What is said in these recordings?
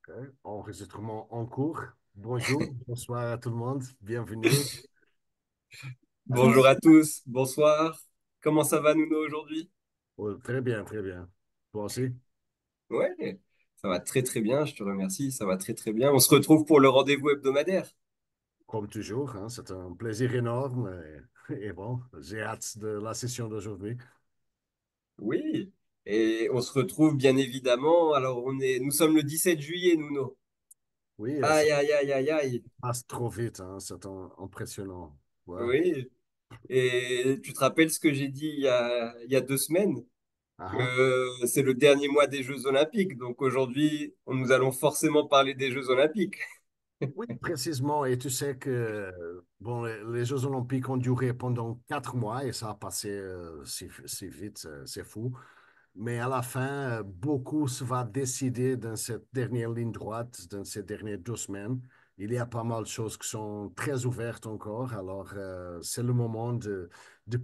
Ok. Enregistrement en cours. Bonjour, bonsoir à tout le monde, bienvenue. Bonjour à tous, bonsoir. Comment ça va, Nuno, aujourd'hui? Oh, très bien, très bien. Toi aussi, Ouais, ça va très très bien, je te remercie, ça va très très bien. On se retrouve pour le rendez-vous hebdomadaire. comme toujours, hein, c'est un plaisir énorme. Et bon, j'ai hâte de la session d'aujourd'hui. Oui, et on se retrouve bien évidemment. Alors, nous sommes le 17 juillet, Nuno. Oui, ça Aïe, aïe, aïe, aïe, aïe. passe trop vite, hein, c'est impressionnant. Ouais. Oui, et tu te rappelles ce que j'ai dit il y a 2 semaines? Ah, ah. Que c'est le dernier mois des Jeux Olympiques. Donc aujourd'hui, nous allons forcément parler des Jeux Olympiques. Oui, précisément. Et tu sais que bon, les Jeux Olympiques ont duré pendant 4 mois et ça a passé si vite, c'est fou. Mais à la fin, beaucoup se va décider dans cette dernière ligne droite, dans ces dernières 2 semaines. Il y a pas mal de choses qui sont très ouvertes encore. Alors, c'est le moment de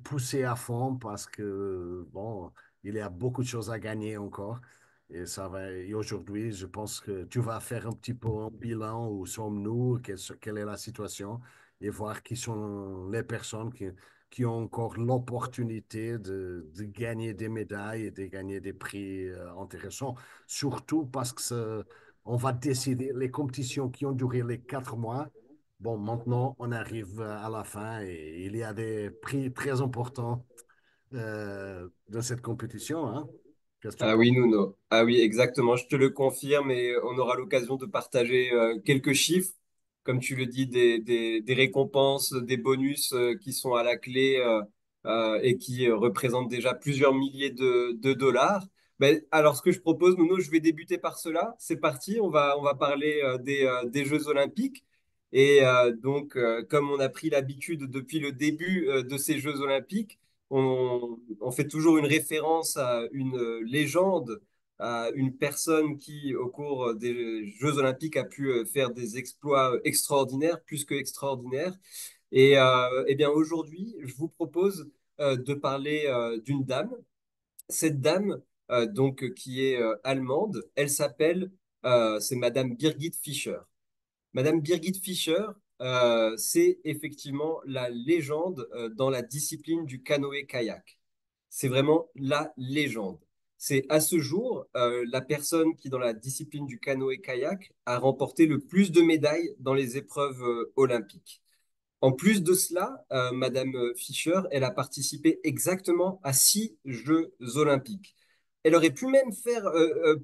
pousser à fond parce que, bon, il y a beaucoup de choses à gagner encore. Et ça va, et aujourd'hui, je pense que tu vas faire un petit peu un bilan où sommes-nous, quelle est la situation et voir qui sont les personnes qui ont encore l'opportunité de gagner des médailles et de gagner des prix intéressants. Surtout parce que on va décider les compétitions qui ont duré les 4 mois. Bon, maintenant, on arrive à la fin et il y a des prix très importants dans cette compétition, hein. Qu'est-ce que tu Ah penses? oui, Nuno. Ah oui, exactement. Je te le confirme et on aura l'occasion de partager quelques chiffres, comme tu le dis, des récompenses, des bonus qui sont à la clé et qui représentent déjà plusieurs milliers de dollars. Ben, alors, ce que je propose, Nuno, je vais débuter par cela. C'est parti, on va parler des Jeux Olympiques. Et comme on a pris l'habitude depuis le début de ces Jeux Olympiques, on fait toujours une référence à une légende, à une personne qui, au cours des Jeux Olympiques, a pu faire des exploits extraordinaires, plus que extraordinaires. Et eh bien aujourd'hui, je vous propose de parler d'une dame. Cette dame, qui est allemande, elle s'appelle, c'est Madame Birgit Fischer. Madame Birgit Fischer, c'est effectivement la légende dans la discipline du canoë-kayak. C'est vraiment la légende. C'est à ce jour la personne qui, dans la discipline du canoë-kayak, a remporté le plus de médailles dans les épreuves olympiques. En plus de cela, Madame Fischer, elle a participé exactement à 6 Jeux olympiques. Elle aurait pu même faire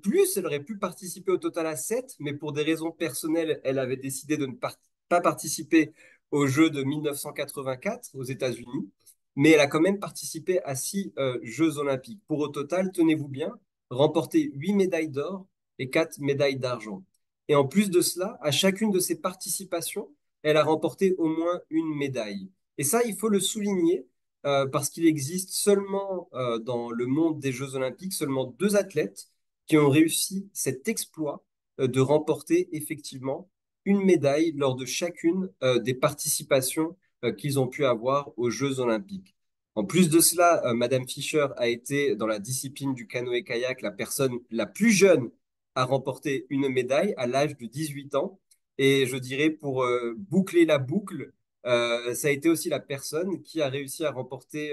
plus, elle aurait pu participer au total à 7, mais pour des raisons personnelles, elle avait décidé de ne pas participer aux Jeux de 1984 aux États-Unis, mais elle a quand même participé à 6 Jeux olympiques. Pour au total, tenez-vous bien, remporter 8 médailles d'or et 4 médailles d'argent. Et en plus de cela, à chacune de ses participations, elle a remporté au moins une médaille. Et ça, il faut le souligner parce qu'il existe seulement dans le monde des Jeux Olympiques, seulement 2 athlètes qui ont réussi cet exploit de remporter effectivement une médaille lors de chacune des participations qu'ils ont pu avoir aux Jeux Olympiques. En plus de cela, Madame Fischer a été dans la discipline du canoë-kayak la personne la plus jeune à remporter une médaille à l'âge de 18 ans. Et je dirais pour boucler la boucle, ça a été aussi la personne qui a réussi à remporter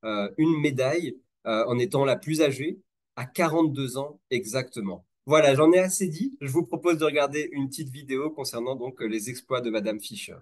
une médaille en étant la plus âgée, à 42 ans exactement. Voilà, j'en ai assez dit. Je vous propose de regarder une petite vidéo concernant donc les exploits de Madame Fischer.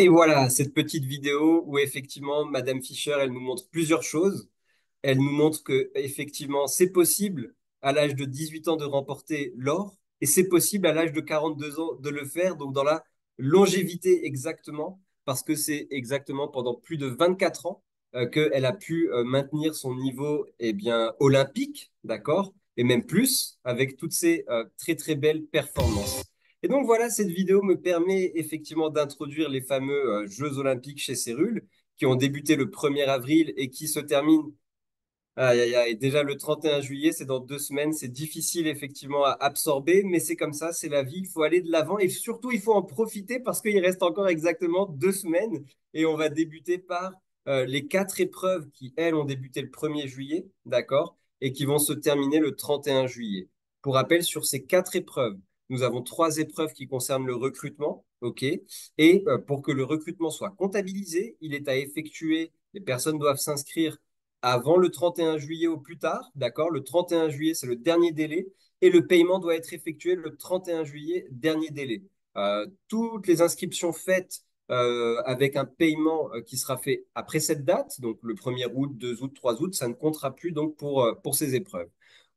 Et voilà, cette petite vidéo où effectivement, Madame Fischer, elle nous montre plusieurs choses. Elle nous montre que effectivement, c'est possible à l'âge de 18 ans de remporter l'or et c'est possible à l'âge de 42 ans de le faire, donc dans la longévité exactement, parce que c'est exactement pendant plus de 24 ans qu'elle a pu maintenir son niveau bien, olympique, d'accord, et même plus avec toutes ces très très belles performances. Et donc voilà, cette vidéo me permet effectivement d'introduire les fameux Jeux olympiques chez Cérule, qui ont débuté le 1er avril et qui se terminent. Aïe, aïe, aïe. Déjà, le 31 juillet, c'est dans 2 semaines. C'est difficile, effectivement, à absorber, mais c'est comme ça, c'est la vie. Il faut aller de l'avant et surtout, il faut en profiter parce qu'il reste encore exactement 2 semaines et on va débuter par les 4 épreuves qui, elles, ont débuté le 1er juillet, d'accord, et qui vont se terminer le 31 juillet. Pour rappel, sur ces 4 épreuves, nous avons 3 épreuves qui concernent le recrutement, OK, et pour que le recrutement soit comptabilisé, il est à effectuer, les personnes doivent s'inscrire avant le 31 juillet au plus tard, d'accord? Le 31 juillet, c'est le dernier délai et le paiement doit être effectué le 31 juillet, dernier délai. Toutes les inscriptions faites avec un paiement qui sera fait après cette date, donc le 1er août, 2 août, 3 août, ça ne comptera plus donc pour ces épreuves.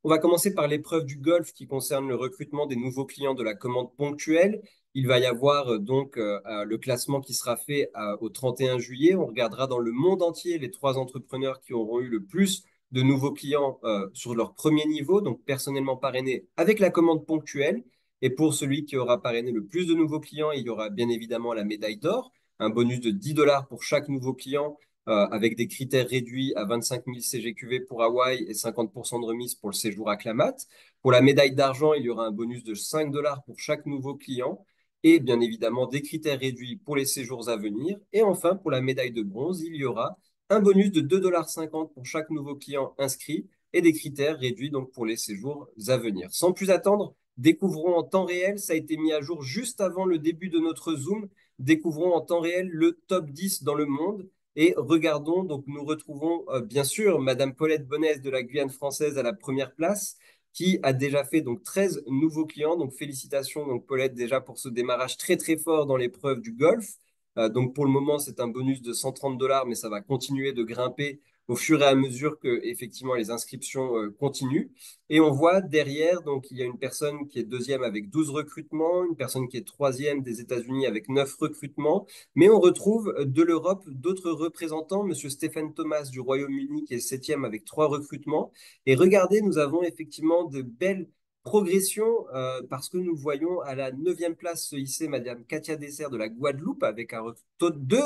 On va commencer par l'épreuve du golf qui concerne le recrutement des nouveaux clients de la commande ponctuelle. Il va y avoir le classement qui sera fait au 31 juillet. On regardera dans le monde entier les 3 entrepreneurs qui auront eu le plus de nouveaux clients sur leur premier niveau, donc personnellement parrainé avec la commande ponctuelle. Et pour celui qui aura parrainé le plus de nouveaux clients, il y aura bien évidemment la médaille d'or, un bonus de 10 dollars pour chaque nouveau client avec des critères réduits à 25 000 CGQV pour Hawaï et 50% de remise pour le séjour à Klamat. Pour la médaille d'argent, il y aura un bonus de 5 dollars pour chaque nouveau client et bien évidemment des critères réduits pour les séjours à venir. Et enfin, pour la médaille de bronze, il y aura un bonus de 2,50 $ pour chaque nouveau client inscrit et des critères réduits donc pour les séjours à venir. Sans plus attendre, découvrons en temps réel, ça a été mis à jour juste avant le début de notre Zoom, découvrons en temps réel le top 10 dans le monde et regardons, donc nous retrouvons bien sûr Madame Paulette Bonès de la Guyane française à la première place, qui a déjà fait donc 13 nouveaux clients. Donc félicitations donc Paulette déjà pour ce démarrage très très fort dans l'épreuve du golf. Donc pour le moment, c'est un bonus de 130 dollars, mais ça va continuer de grimper au fur et à mesure que effectivement les inscriptions continuent. Et on voit derrière, donc il y a une personne qui est deuxième avec 12 recrutements, une personne qui est troisième des États-Unis avec 9 recrutements, mais on retrouve de l'Europe d'autres représentants, Monsieur Stéphane Thomas du Royaume-Uni qui est septième avec 3 recrutements. Et regardez, nous avons effectivement de belles progressions parce que nous voyons à la neuvième place se hisser Madame Katia Dessert de la Guadeloupe avec deux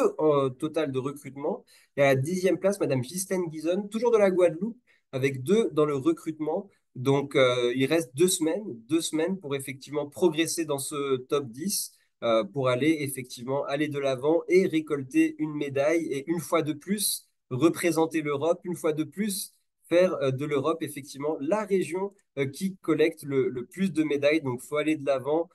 total de recrutement. Et à la 10e place, Madame Ghislaine Guizon, toujours de la Guadeloupe, avec 2 dans le recrutement. Donc, il reste 2 semaines pour effectivement progresser dans ce top 10 pour aller effectivement aller de l'avant et récolter une médaille et une fois de plus représenter l'Europe, une fois de plus faire de l'Europe effectivement la région qui collecte le plus de médailles. Donc, il faut aller de l'avant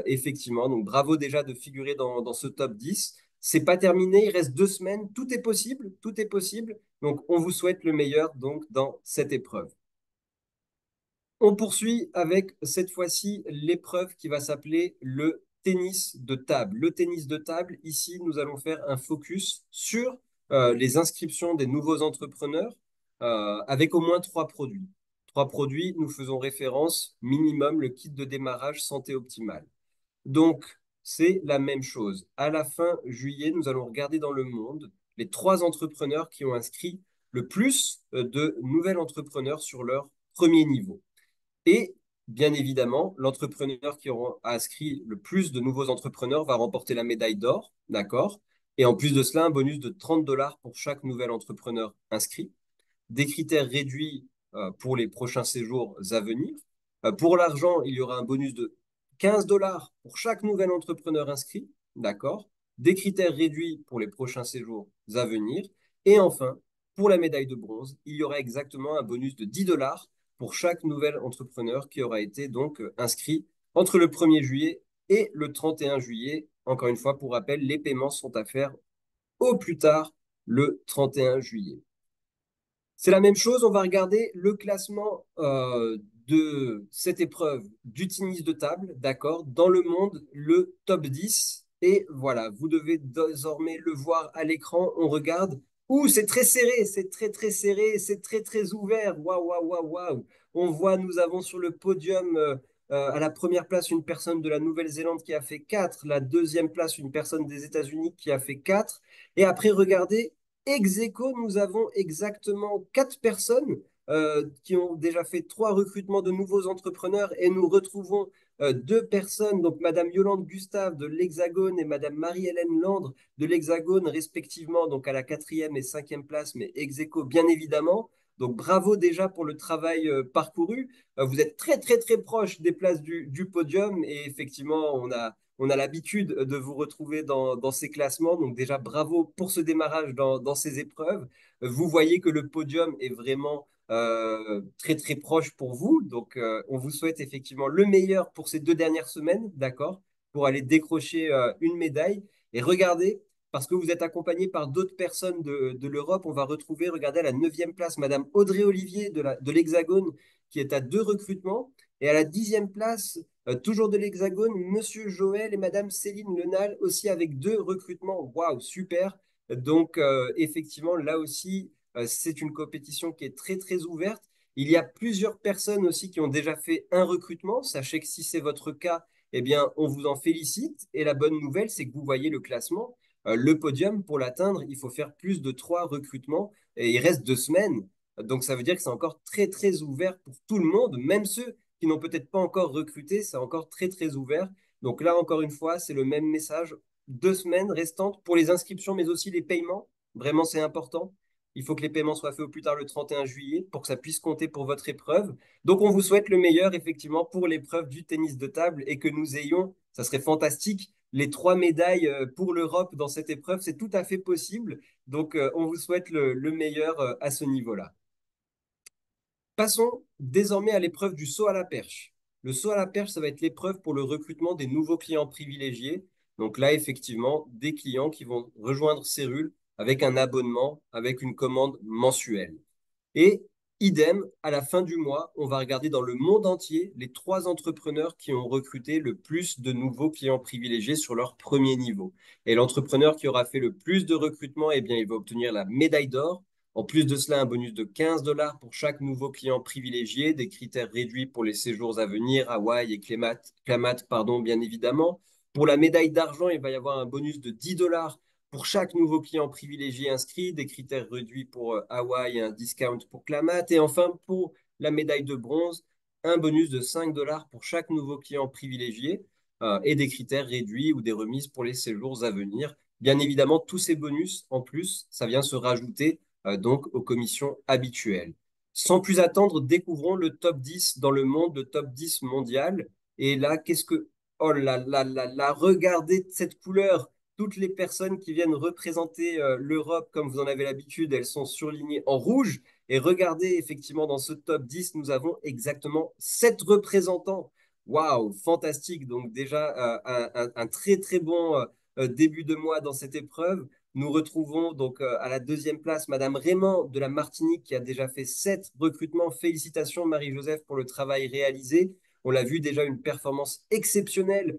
effectivement. Donc, bravo déjà de figurer dans ce top 10. C'est pas terminé, il reste 2 semaines. Tout est possible, tout est possible. Donc, on vous souhaite le meilleur donc dans cette épreuve. On poursuit avec cette fois-ci l'épreuve qui va s'appeler le tennis de table. Le tennis de table, ici, nous allons faire un focus sur les inscriptions des nouveaux entrepreneurs avec au moins 3 produits. 3 produits, nous faisons référence minimum le kit de démarrage santé optimale. Donc, c'est la même chose. À la fin juillet, nous allons regarder dans le monde les 3 entrepreneurs qui ont inscrit le plus de nouveaux entrepreneurs sur leur premier niveau. Et bien évidemment, l'entrepreneur qui aura inscrit le plus de nouveaux entrepreneurs va remporter la médaille d'or, d'accord? Et en plus de cela, un bonus de 30 dollars pour chaque nouvel entrepreneur inscrit. Des critères réduits pour les prochains séjours à venir. Pour l'argent, il y aura un bonus de 15 dollars pour chaque nouvel entrepreneur inscrit, d'accord? Des critères réduits pour les prochains séjours à venir. Et enfin, pour la médaille de bronze, il y aura exactement un bonus de 10 dollars pour chaque nouvel entrepreneur qui aura été donc inscrit entre le 1er juillet et le 31 juillet. Encore une fois, pour rappel, les paiements sont à faire au plus tard le 31 juillet. C'est la même chose, on va regarder le classement de cette épreuve du tennis de table, d'accord? Dans le monde, le top 10. Et voilà, vous devez désormais le voir à l'écran. On regarde. Ouh, c'est très serré, c'est très très serré, c'est très très ouvert. Waouh, waouh, waouh, waouh. On voit, nous avons sur le podium à la première place une personne de la Nouvelle-Zélande qui a fait 4, la deuxième place une personne des États-Unis qui a fait 4. Et après, regardez, ex aequo, nous avons exactement 4 personnes qui ont déjà fait 3 recrutements de nouveaux entrepreneurs et nous retrouvons deux personnes, donc Madame Yolande Gustave de l'Hexagone et Madame Marie-Hélène Landre de l'Hexagone, respectivement, donc à la quatrième et cinquième place, mais ex aequo, bien évidemment. Donc bravo déjà pour le travail parcouru. Vous êtes très très très proche des places du podium et effectivement on a l'habitude de vous retrouver dans ces classements. Donc déjà bravo pour ce démarrage dans ces épreuves. Vous voyez que le podium est vraiment très très proche pour vous. Donc, on vous souhaite effectivement le meilleur pour ces 2 dernières semaines, d'accord, pour aller décrocher une médaille. Et regardez, parce que vous êtes accompagné par d'autres personnes de l'Europe, on va retrouver, regardez, à la neuvième place, Madame Audrey Olivier de l'Hexagone, qui est à 2 recrutements. Et à la 10e place, toujours de l'Hexagone, Monsieur Joël et Madame Céline Lenal, aussi avec 2 recrutements. Waouh, super! Donc, effectivement, là aussi, c'est une compétition qui est très, très ouverte. Il y a plusieurs personnes aussi qui ont déjà fait un recrutement. Sachez que si c'est votre cas, eh bien, on vous en félicite. Et la bonne nouvelle, c'est que vous voyez le classement. Le podium, pour l'atteindre, il faut faire plus de 3 recrutements et il reste 2 semaines. Donc, ça veut dire que c'est encore très, très ouvert pour tout le monde, même ceux qui n'ont peut-être pas encore recruté, c'est encore très, très ouvert. Donc là, encore une fois, c'est le même message. 2 semaines restantes pour les inscriptions, mais aussi les paiements. Vraiment, c'est important. Il faut que les paiements soient faits au plus tard le 31 juillet pour que ça puisse compter pour votre épreuve. Donc, on vous souhaite le meilleur, effectivement, pour l'épreuve du tennis de table et que nous ayons, ça serait fantastique, les 3 médailles pour l'Europe dans cette épreuve. C'est tout à fait possible. Donc, on vous souhaite le meilleur à ce niveau-là. Passons désormais à l'épreuve du saut à la perche. Le saut à la perche, ça va être l'épreuve pour le recrutement des nouveaux clients privilégiés. Donc là, effectivement, des clients qui vont rejoindre Cérule avec un abonnement, avec une commande mensuelle. Et idem, à la fin du mois, on va regarder dans le monde entier les 3 entrepreneurs qui ont recruté le plus de nouveaux clients privilégiés sur leur premier niveau. Et l'entrepreneur qui aura fait le plus de recrutement, eh bien, il va obtenir la médaille d'or. En plus de cela, un bonus de 15 dollars pour chaque nouveau client privilégié, des critères réduits pour les séjours à venir, Hawaï et Klamath, pardon, bien évidemment. Pour la médaille d'argent, il va y avoir un bonus de 10 dollars pour chaque nouveau client privilégié inscrit, des critères réduits pour Hawaï et un discount pour Klamath. Et enfin, pour la médaille de bronze, un bonus de 5 dollars pour chaque nouveau client privilégié et des critères réduits ou des remises pour les séjours à venir. Bien évidemment, tous ces bonus, en plus, ça vient se rajouter donc aux commissions habituelles. Sans plus attendre, découvrons le top 10 dans le monde, le top 10 mondial. Et là, qu'est-ce que... Oh là là là là, regardez cette couleur. Toutes les personnes qui viennent représenter l'Europe, comme vous en avez l'habitude, elles sont surlignées en rouge. Et regardez, effectivement, dans ce top 10, nous avons exactement 7 représentants. Waouh, fantastique. Donc déjà, un très, très bon début de mois dans cette épreuve. Nous retrouvons donc à la deuxième place Madame Raymond de la Martinique qui a déjà fait 7 recrutements. Félicitations Marie-Joseph pour le travail réalisé. On l'a vu déjà une performance exceptionnelle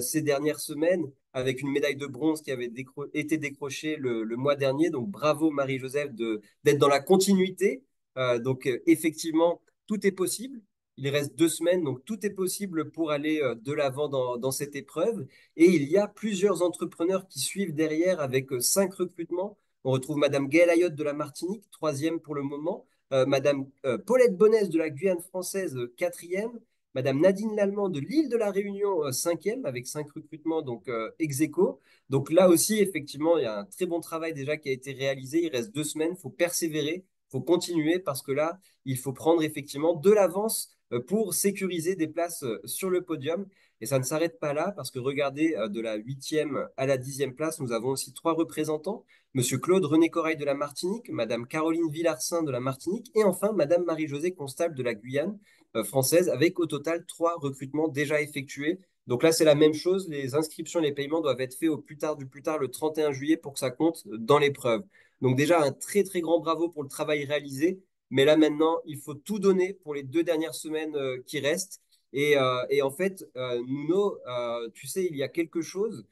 ces dernières semaines avec une médaille de bronze qui avait été décrochée le mois dernier. Donc bravo Marie-Joseph d'être dans la continuité. Donc effectivement, tout est possible. Il reste 2 semaines, donc tout est possible pour aller de l'avant dans cette épreuve. Et il y a plusieurs entrepreneurs qui suivent derrière avec 5 recrutements. On retrouve Madame Gaëlle Ayotte de la Martinique, troisième pour le moment. Madame Paulette Bonnès de la Guyane française, quatrième. Madame Nadine Lallemand de l'île de la Réunion, cinquième, avec 5 recrutements, donc ex aequo. Donc là aussi, effectivement, il y a un très bon travail déjà qui a été réalisé. Il reste 2 semaines, il faut persévérer, il faut continuer parce que là, il faut prendre effectivement de l'avance pour sécuriser des places sur le podium. Et ça ne s'arrête pas là parce que regardez, de la 8e à la 10e place, nous avons aussi 3 représentants. Monsieur Claude René Corail de la Martinique, Madame Caroline Villarsin de la Martinique et enfin Madame Marie-Josée Constable de la Guyane française avec au total 3 recrutements déjà effectués. Donc là, c'est la même chose. Les inscriptions et les paiements doivent être faits au plus tard du plus tard le 31 juillet pour que ça compte dans l'épreuve. Donc déjà, un très très grand bravo pour le travail réalisé. Mais là maintenant, il faut tout donner pour les 2 dernières semaines qui restent. Et en fait, Nuno, tu sais, il y a quelque chose.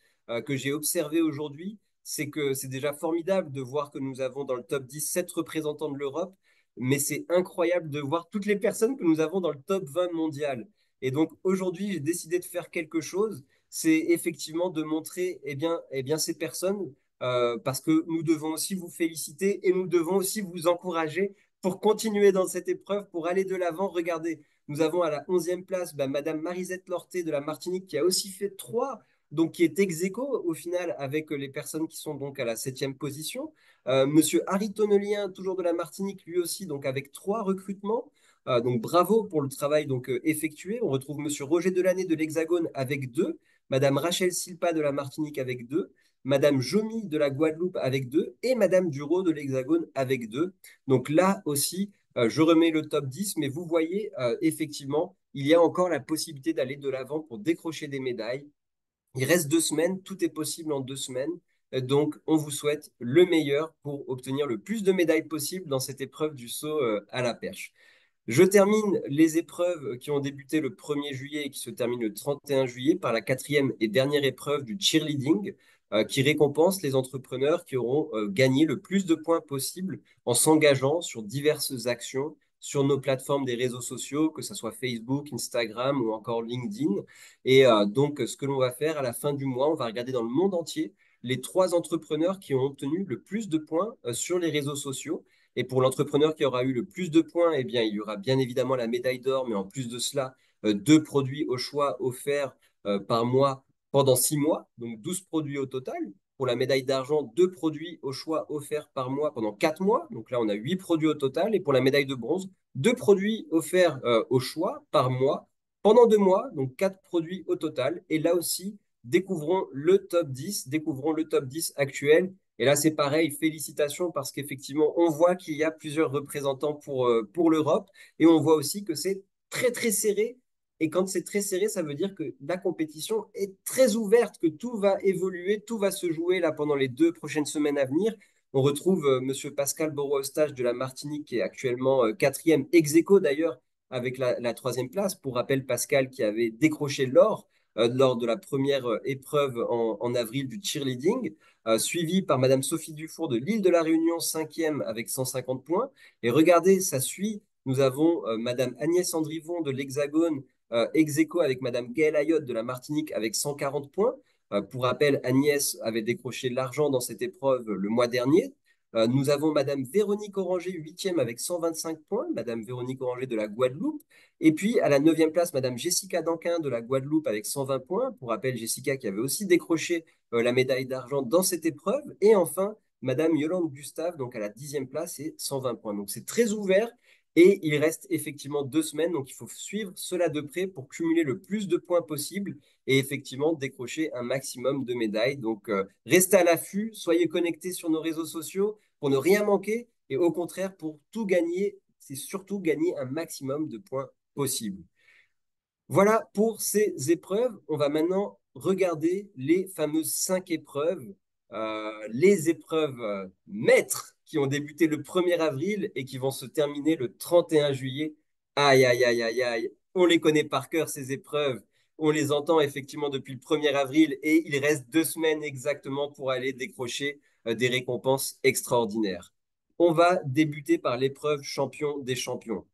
que j'ai observé aujourd'hui, c'est que c'est déjà formidable de voir que nous avons dans le top 10 7 représentants de l'Europe, mais c'est incroyable de voir toutes les personnes que nous avons dans le top 20 mondial. Et donc aujourd'hui, j'ai décidé de faire quelque chose, c'est effectivement de montrer eh bien, ces personnes, parce que nous devons aussi vous féliciter et nous devons aussi vous encourager pour continuer dans cette épreuve, pour aller de l'avant. Regardez, nous avons à la 11e place Madame Marisette Lorté de la Martinique qui a aussi fait 3, donc qui est ex aequo au final avec les personnes qui sont donc à la 7e position. Monsieur Harry Tonnelien, toujours de la Martinique, lui aussi, donc avec 3 recrutements. Donc bravo pour le travail donc effectué. On retrouve Monsieur Roger Delaney de l'Hexagone avec 2, Madame Rachel Silpa de la Martinique avec 2, Madame Jomy de la Guadeloupe avec 2 et Madame Duro de l'Hexagone avec 2. Donc là aussi, je remets le top 10, mais vous voyez, effectivement, il y a encore la possibilité d'aller de l'avant pour décrocher des médailles. Il reste 2 semaines, tout est possible en 2 semaines. Donc, on vous souhaite le meilleur pour obtenir le plus de médailles possible dans cette épreuve du saut à la perche. Je termine les épreuves qui ont débuté le 1er juillet et qui se terminent le 31 juillet par la quatrième et dernière épreuve du cheerleading, qui récompense les entrepreneurs qui auront gagné le plus de points possible en s'engageant sur diverses actions sur nos plateformes des réseaux sociaux, que ce soit Facebook, Instagram ou encore LinkedIn. Et donc, ce que l'on va faire à la fin du mois, on va regarder dans le monde entier les 3 entrepreneurs qui ont obtenu le plus de points sur les réseaux sociaux. Et pour l'entrepreneur qui aura eu le plus de points, eh bien, il y aura bien évidemment la médaille d'or, mais en plus de cela, 2 produits au choix offerts par mois pendant 6 mois, donc 12 produits au total. Pour la médaille d'argent, 2 produits au choix offerts par mois pendant 4 mois. Donc là, on a 8 produits au total. Et pour la médaille de bronze, 2 produits offerts au choix par mois pendant 2 mois, donc 4 produits au total. Et là aussi, découvrons le top 10 actuel. Et là, c'est pareil, félicitations parce qu'effectivement, on voit qu'il y a plusieurs représentants pour l'Europe et on voit aussi que c'est très, très serré. Et quand c'est très serré, ça veut dire que la compétition est très ouverte, que tout va évoluer, tout va se jouer là pendant les 2 prochaines semaines à venir. On retrouve Monsieur Pascal Boro-Eustache de la Martinique qui est actuellement quatrième, ex aequo d'ailleurs, avec la 3e place. Pour rappel, Pascal qui avait décroché l'or lors de la première épreuve en avril du cheerleading, suivi par Madame Sophie Dufour de l'île de la Réunion, 5e avec 150 points. Et regardez, ça suit. Nous avons Madame Agnès Andrivon de l'Hexagone, ex aequo avec Madame Gaëlle Ayotte de la Martinique avec 140 points. Pour rappel, Agnès avait décroché l'argent dans cette épreuve le mois dernier. Nous avons Madame Véronique Oranger, 8e avec 125 points, Madame Véronique Oranger de la Guadeloupe. Et puis à la 9e place, Madame Jessica Danquin de la Guadeloupe avec 120 points. Pour rappel, Jessica qui avait aussi décroché la médaille d'argent dans cette épreuve. Et enfin, Madame Yolande Gustave, donc à la 10e place et 120 points. Donc c'est très ouvert et il reste effectivement 2 semaines. Donc il faut suivre cela de près pour cumuler le plus de points possible et effectivement décrocher un maximum de médailles. Donc restez à l'affût, soyez connectés sur nos réseaux sociaux pour ne rien manquer et au contraire pour tout gagner, c'est surtout gagner un maximum de points possible. Voilà pour ces épreuves. On va maintenant regarder les fameuses 5 épreuves, les épreuves maîtres qui ont débuté le 1er avril et qui vont se terminer le 31 juillet. Aïe, aïe, aïe, aïe, aïe. On les connaît par cœur, ces épreuves. On les entend effectivement depuis le 1er avril et il reste 2 semaines exactement pour aller décrocher des récompenses extraordinaires. On va débuter par l'épreuve champion des champions.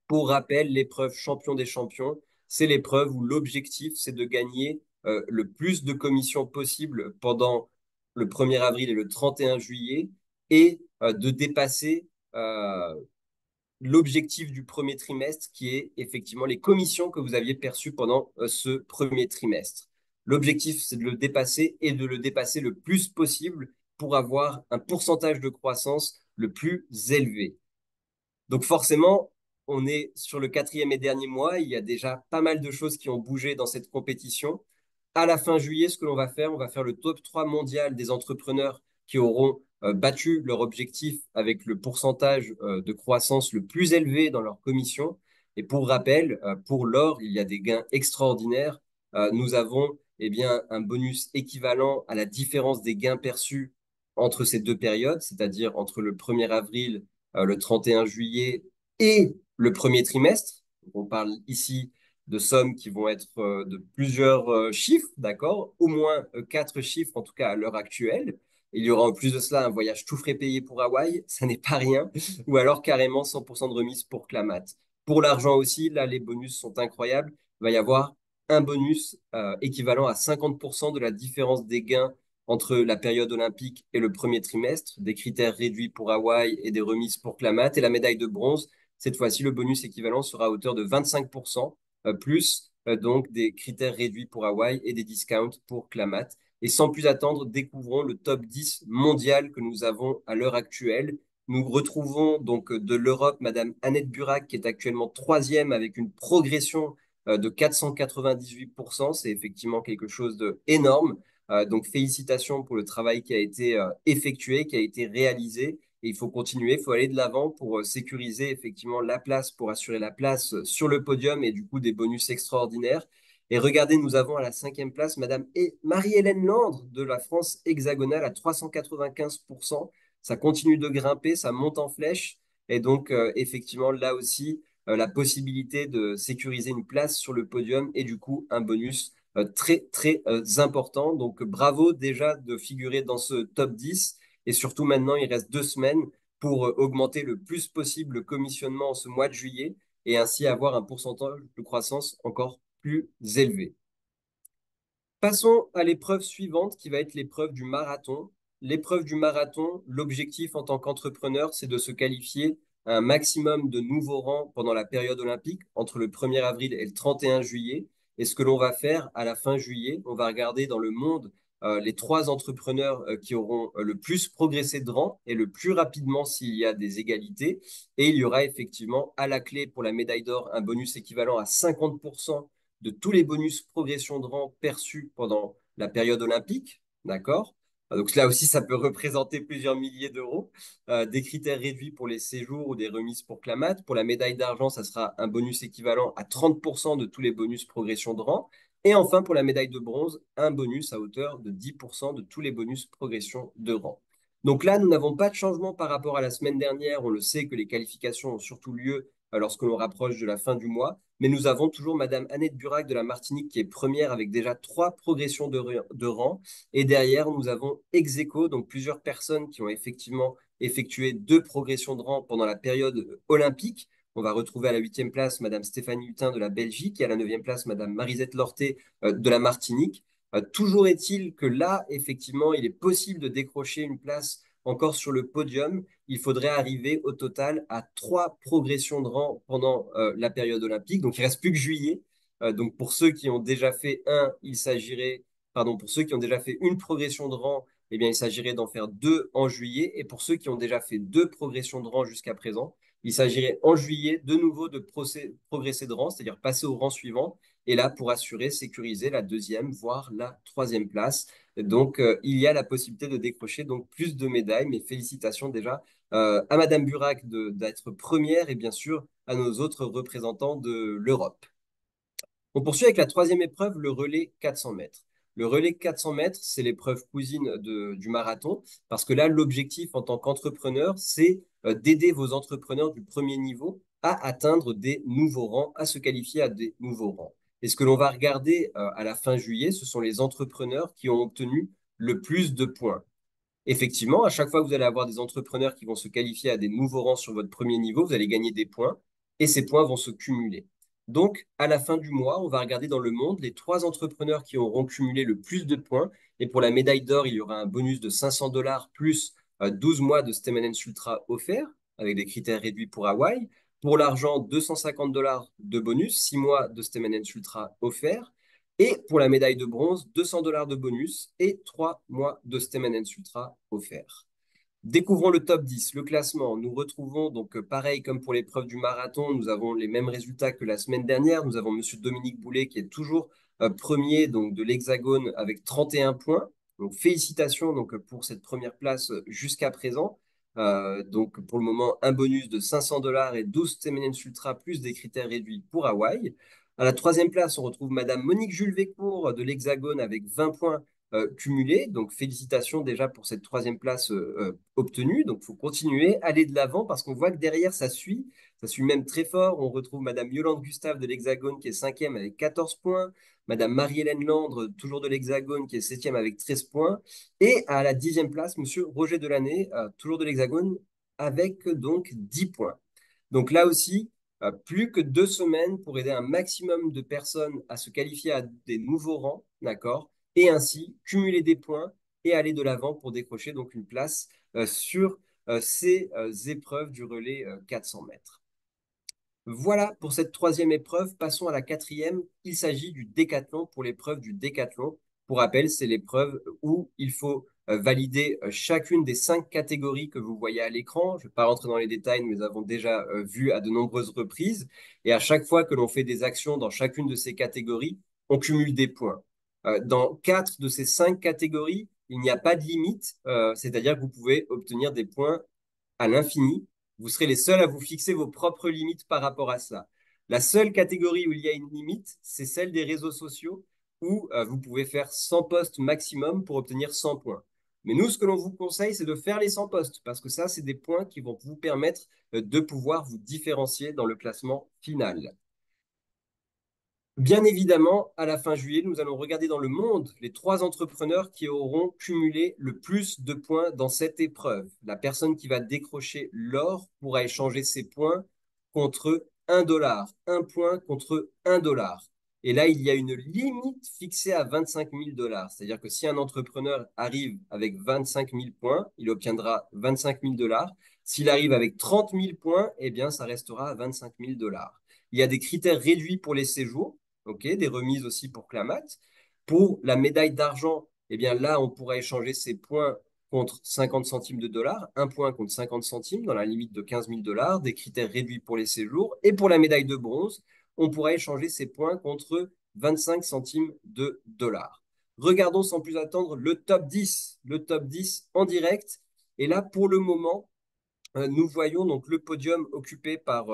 Pour rappel, l'épreuve champion des champions, c'est l'épreuve où l'objectif, c'est de gagner le plus de commissions possible pendant le 1er avril et le 31 juillet et de dépasser l'objectif du premier trimestre qui est effectivement les commissions que vous aviez perçues pendant ce premier trimestre. L'objectif, c'est de le dépasser et de le dépasser le plus possible pour avoir un pourcentage de croissance le plus élevé. Donc forcément, on est sur le quatrième et dernier mois. Il y a déjà pas mal de choses qui ont bougé dans cette compétition. À la fin juillet, ce que l'on va faire, on va faire le top 3 mondial des entrepreneurs qui auront battu leur objectif avec le pourcentage de croissance le plus élevé dans leur commission. Et pour rappel, pour l'or, il y a des gains extraordinaires. Nous avons eh bien, un bonus équivalent à la différence des gains perçus entre ces 2 périodes, c'est-à-dire entre le 1er avril le 31 juillet et le premier trimestre. On parle ici de sommes qui vont être de plusieurs chiffres, d'accord? Au moins 4 chiffres, en tout cas à l'heure actuelle. Il y aura en plus de cela un voyage tout frais payé pour Hawaï, ça n'est pas rien, ou alors carrément 100% de remise pour Klamat. Pour l'argent aussi, là, les bonus sont incroyables. Il va y avoir un bonus équivalent à 50% de la différence des gains entre la période olympique et le premier trimestre, des critères réduits pour Hawaï et des remises pour Klamat, et la médaille de bronze. Cette fois-ci, le bonus équivalent sera à hauteur de 25%, plus donc des critères réduits pour Hawaï et des discounts pour Klamat. Et sans plus attendre, découvrons le top 10 mondial que nous avons à l'heure actuelle. Nous retrouvons donc de l'Europe Madame Annette Burak, qui est actuellement troisième avec une progression de 498%. C'est effectivement quelque chose d'énorme. Donc félicitations pour le travail qui a été effectué, qui a été réalisé. Et il faut continuer, il faut aller de l'avant pour sécuriser effectivement la place, pour assurer la place sur le podium et du coup des bonus extraordinaires. Et regardez, nous avons à la 5e place Madame Marie-Hélène Landre de la France hexagonale à 395%. Ça continue de grimper, ça monte en flèche. Et donc, effectivement, là aussi, la possibilité de sécuriser une place sur le podium et du coup un bonus très, très important. Donc, bravo déjà de figurer dans ce top 10. Et surtout, maintenant, il reste 2 semaines pour augmenter le plus possible le commissionnement en ce mois de juillet et ainsi avoir un pourcentage de croissance encore plus élevé. Passons à l'épreuve suivante qui va être l'épreuve du marathon. L'épreuve du marathon, l'objectif en tant qu'entrepreneur, c'est de se qualifier à un maximum de nouveaux rangs pendant la période olympique entre le 1er avril et le 31 juillet. Et ce que l'on va faire à la fin juillet, on va regarder dans le monde les 3 entrepreneurs qui auront le plus progressé de rang et le plus rapidement s'il y a des égalités. Et il y aura effectivement à la clé pour la médaille d'or un bonus équivalent à 50% de tous les bonus progression de rang perçus pendant la période olympique, d'accord? Donc là aussi, ça peut représenter plusieurs milliers d'euros. Des critères réduits pour les séjours ou des remises pour Clamat. Pour la médaille d'argent, ça sera un bonus équivalent à 30% de tous les bonus progression de rang. Et enfin, pour la médaille de bronze, un bonus à hauteur de 10% de tous les bonus progression de rang. Donc là, nous n'avons pas de changement par rapport à la semaine dernière. On le sait que les qualifications ont surtout lieu lorsque l'on rapproche de la fin du mois. Mais nous avons toujours Madame Annette Burac de la Martinique qui est première avec déjà 3 progressions de rang. Et derrière, nous avons ex aequo, donc plusieurs personnes qui ont effectivement effectué 2 progressions de rang pendant la période olympique. On va retrouver à la 8e place Madame Stéphanie Hutin de la Belgique et à la 9e place Madame Marisette Lorté de la Martinique. Toujours est-il que là, effectivement, il est possible de décrocher une place encore sur le podium. Il faudrait arriver au total à 3 progressions de rang pendant la période olympique. Donc, il reste plus que juillet. Donc, pour ceux qui ont déjà fait pour ceux qui ont déjà fait une progression de rang, eh bien, il s'agirait d'en faire 2 en juillet. Et pour ceux qui ont déjà fait 2 progressions de rang jusqu'à présent, il s'agirait en juillet de nouveau de progresser de rang, c'est-à-dire passer au rang suivant. Et là, pour assurer, sécuriser la 2e, voire la 3e place. Donc, il y a la possibilité de décrocher donc plus de médailles. Mais félicitations déjà à Madame Burak d'être première et bien sûr à nos autres représentants de l'Europe. On poursuit avec la 3e épreuve, le relais 400 mètres. Le relais 400 mètres, c'est l'épreuve cousine du marathon, parce que là, l'objectif en tant qu'entrepreneur, c'est d'aider vos entrepreneurs du premier niveau à atteindre des nouveaux rangs, à se qualifier à des nouveaux rangs. Et ce que l'on va regarder à la fin juillet, ce sont les entrepreneurs qui ont obtenu le plus de points. Effectivement, à chaque fois que vous allez avoir des entrepreneurs qui vont se qualifier à des nouveaux rangs sur votre premier niveau, vous allez gagner des points et ces points vont se cumuler. Donc, à la fin du mois, on va regarder dans le monde les 3 entrepreneurs qui auront cumulé le plus de points. Et pour la médaille d'or, il y aura un bonus de 500 dollars plus 12 mois de Stemen Ultra offert avec des critères réduits pour Hawaï. Pour l'argent, 250 dollars de bonus, 6 mois de Stemen Ultra offert. Et pour la médaille de bronze, 200 dollars de bonus et 3 mois de Stemen Ultra offerts. Découvrons le top 10, le classement. Nous retrouvons donc pareil comme pour l'épreuve du marathon, nous avons les mêmes résultats que la semaine dernière. Nous avons Monsieur Dominique Boulet qui est toujours premier donc, de l'Hexagone avec 31 points. Donc félicitations donc, pour cette première place jusqu'à présent. Donc pour le moment, un bonus de 500 dollars et 12 Stemen Ultra plus des critères réduits pour Hawaï. À la 3e place, on retrouve Madame Monique Jules Vécourt de l'Hexagone avec 20 points cumulés. Donc, félicitations déjà pour cette troisième place obtenue. Donc, il faut continuer, aller de l'avant parce qu'on voit que derrière, ça suit. Ça suit même très fort. On retrouve Madame Yolande Gustave de l'Hexagone qui est cinquième avec 14 points. Madame Marie-Hélène Landre, toujours de l'Hexagone, qui est septième avec 13 points. Et à la dixième place, Monsieur Roger Delaney, toujours de l'Hexagone, avec donc 10 points. Donc là aussi, plus que 2 semaines pour aider un maximum de personnes à se qualifier à des nouveaux rangs, d'accord? Et ainsi cumuler des points et aller de l'avant pour décrocher donc une place sur ces épreuves du relais 400 mètres. Voilà pour cette troisième épreuve. Passons à la quatrième. Il s'agit du décathlon pour l'épreuve du décathlon. Pour rappel, c'est l'épreuve où il faut valider chacune des 5 catégories que vous voyez à l'écran. Je ne vais pas rentrer dans les détails, nous les avons déjà vues à de nombreuses reprises. Et à chaque fois que l'on fait des actions dans chacune de ces catégories, on cumule des points. Dans 4 de ces 5 catégories, il n'y a pas de limite, c'est-à-dire que vous pouvez obtenir des points à l'infini. Vous serez les seuls à vous fixer vos propres limites par rapport à cela. La seule catégorie où il y a une limite, c'est celle des réseaux sociaux où vous pouvez faire 100 posts maximum pour obtenir 100 points. Mais nous, ce que l'on vous conseille, c'est de faire les 100 posts parce que ça, c'est des points qui vont vous permettre de pouvoir vous différencier dans le classement final. Bien évidemment, à la fin juillet, nous allons regarder dans le monde les 3 entrepreneurs qui auront cumulé le plus de points dans cette épreuve. La personne qui va décrocher l'or pourra échanger ses points contre 1 dollar, 1 point contre 1 dollar. Et là, il y a une limite fixée à 25 000 dollars. C'est-à-dire que si un entrepreneur arrive avec 25 000 points, il obtiendra 25 000 dollars. S'il arrive avec 30 000 points, eh bien, ça restera à 25 000 dollars. Il y a des critères réduits pour les séjours. Okay, des remises aussi pour Clamat. Pour la médaille d'argent, eh bien là, on pourra échanger ses points contre 50 centimes de dollars, 1 point contre 50 centimes dans la limite de 15 000 dollars, des critères réduits pour les séjours. Et pour la médaille de bronze, on pourra échanger ses points contre 25 centimes de dollars. Regardons sans plus attendre le top 10 en direct. Et là, pour le moment, nous voyons donc le podium occupé par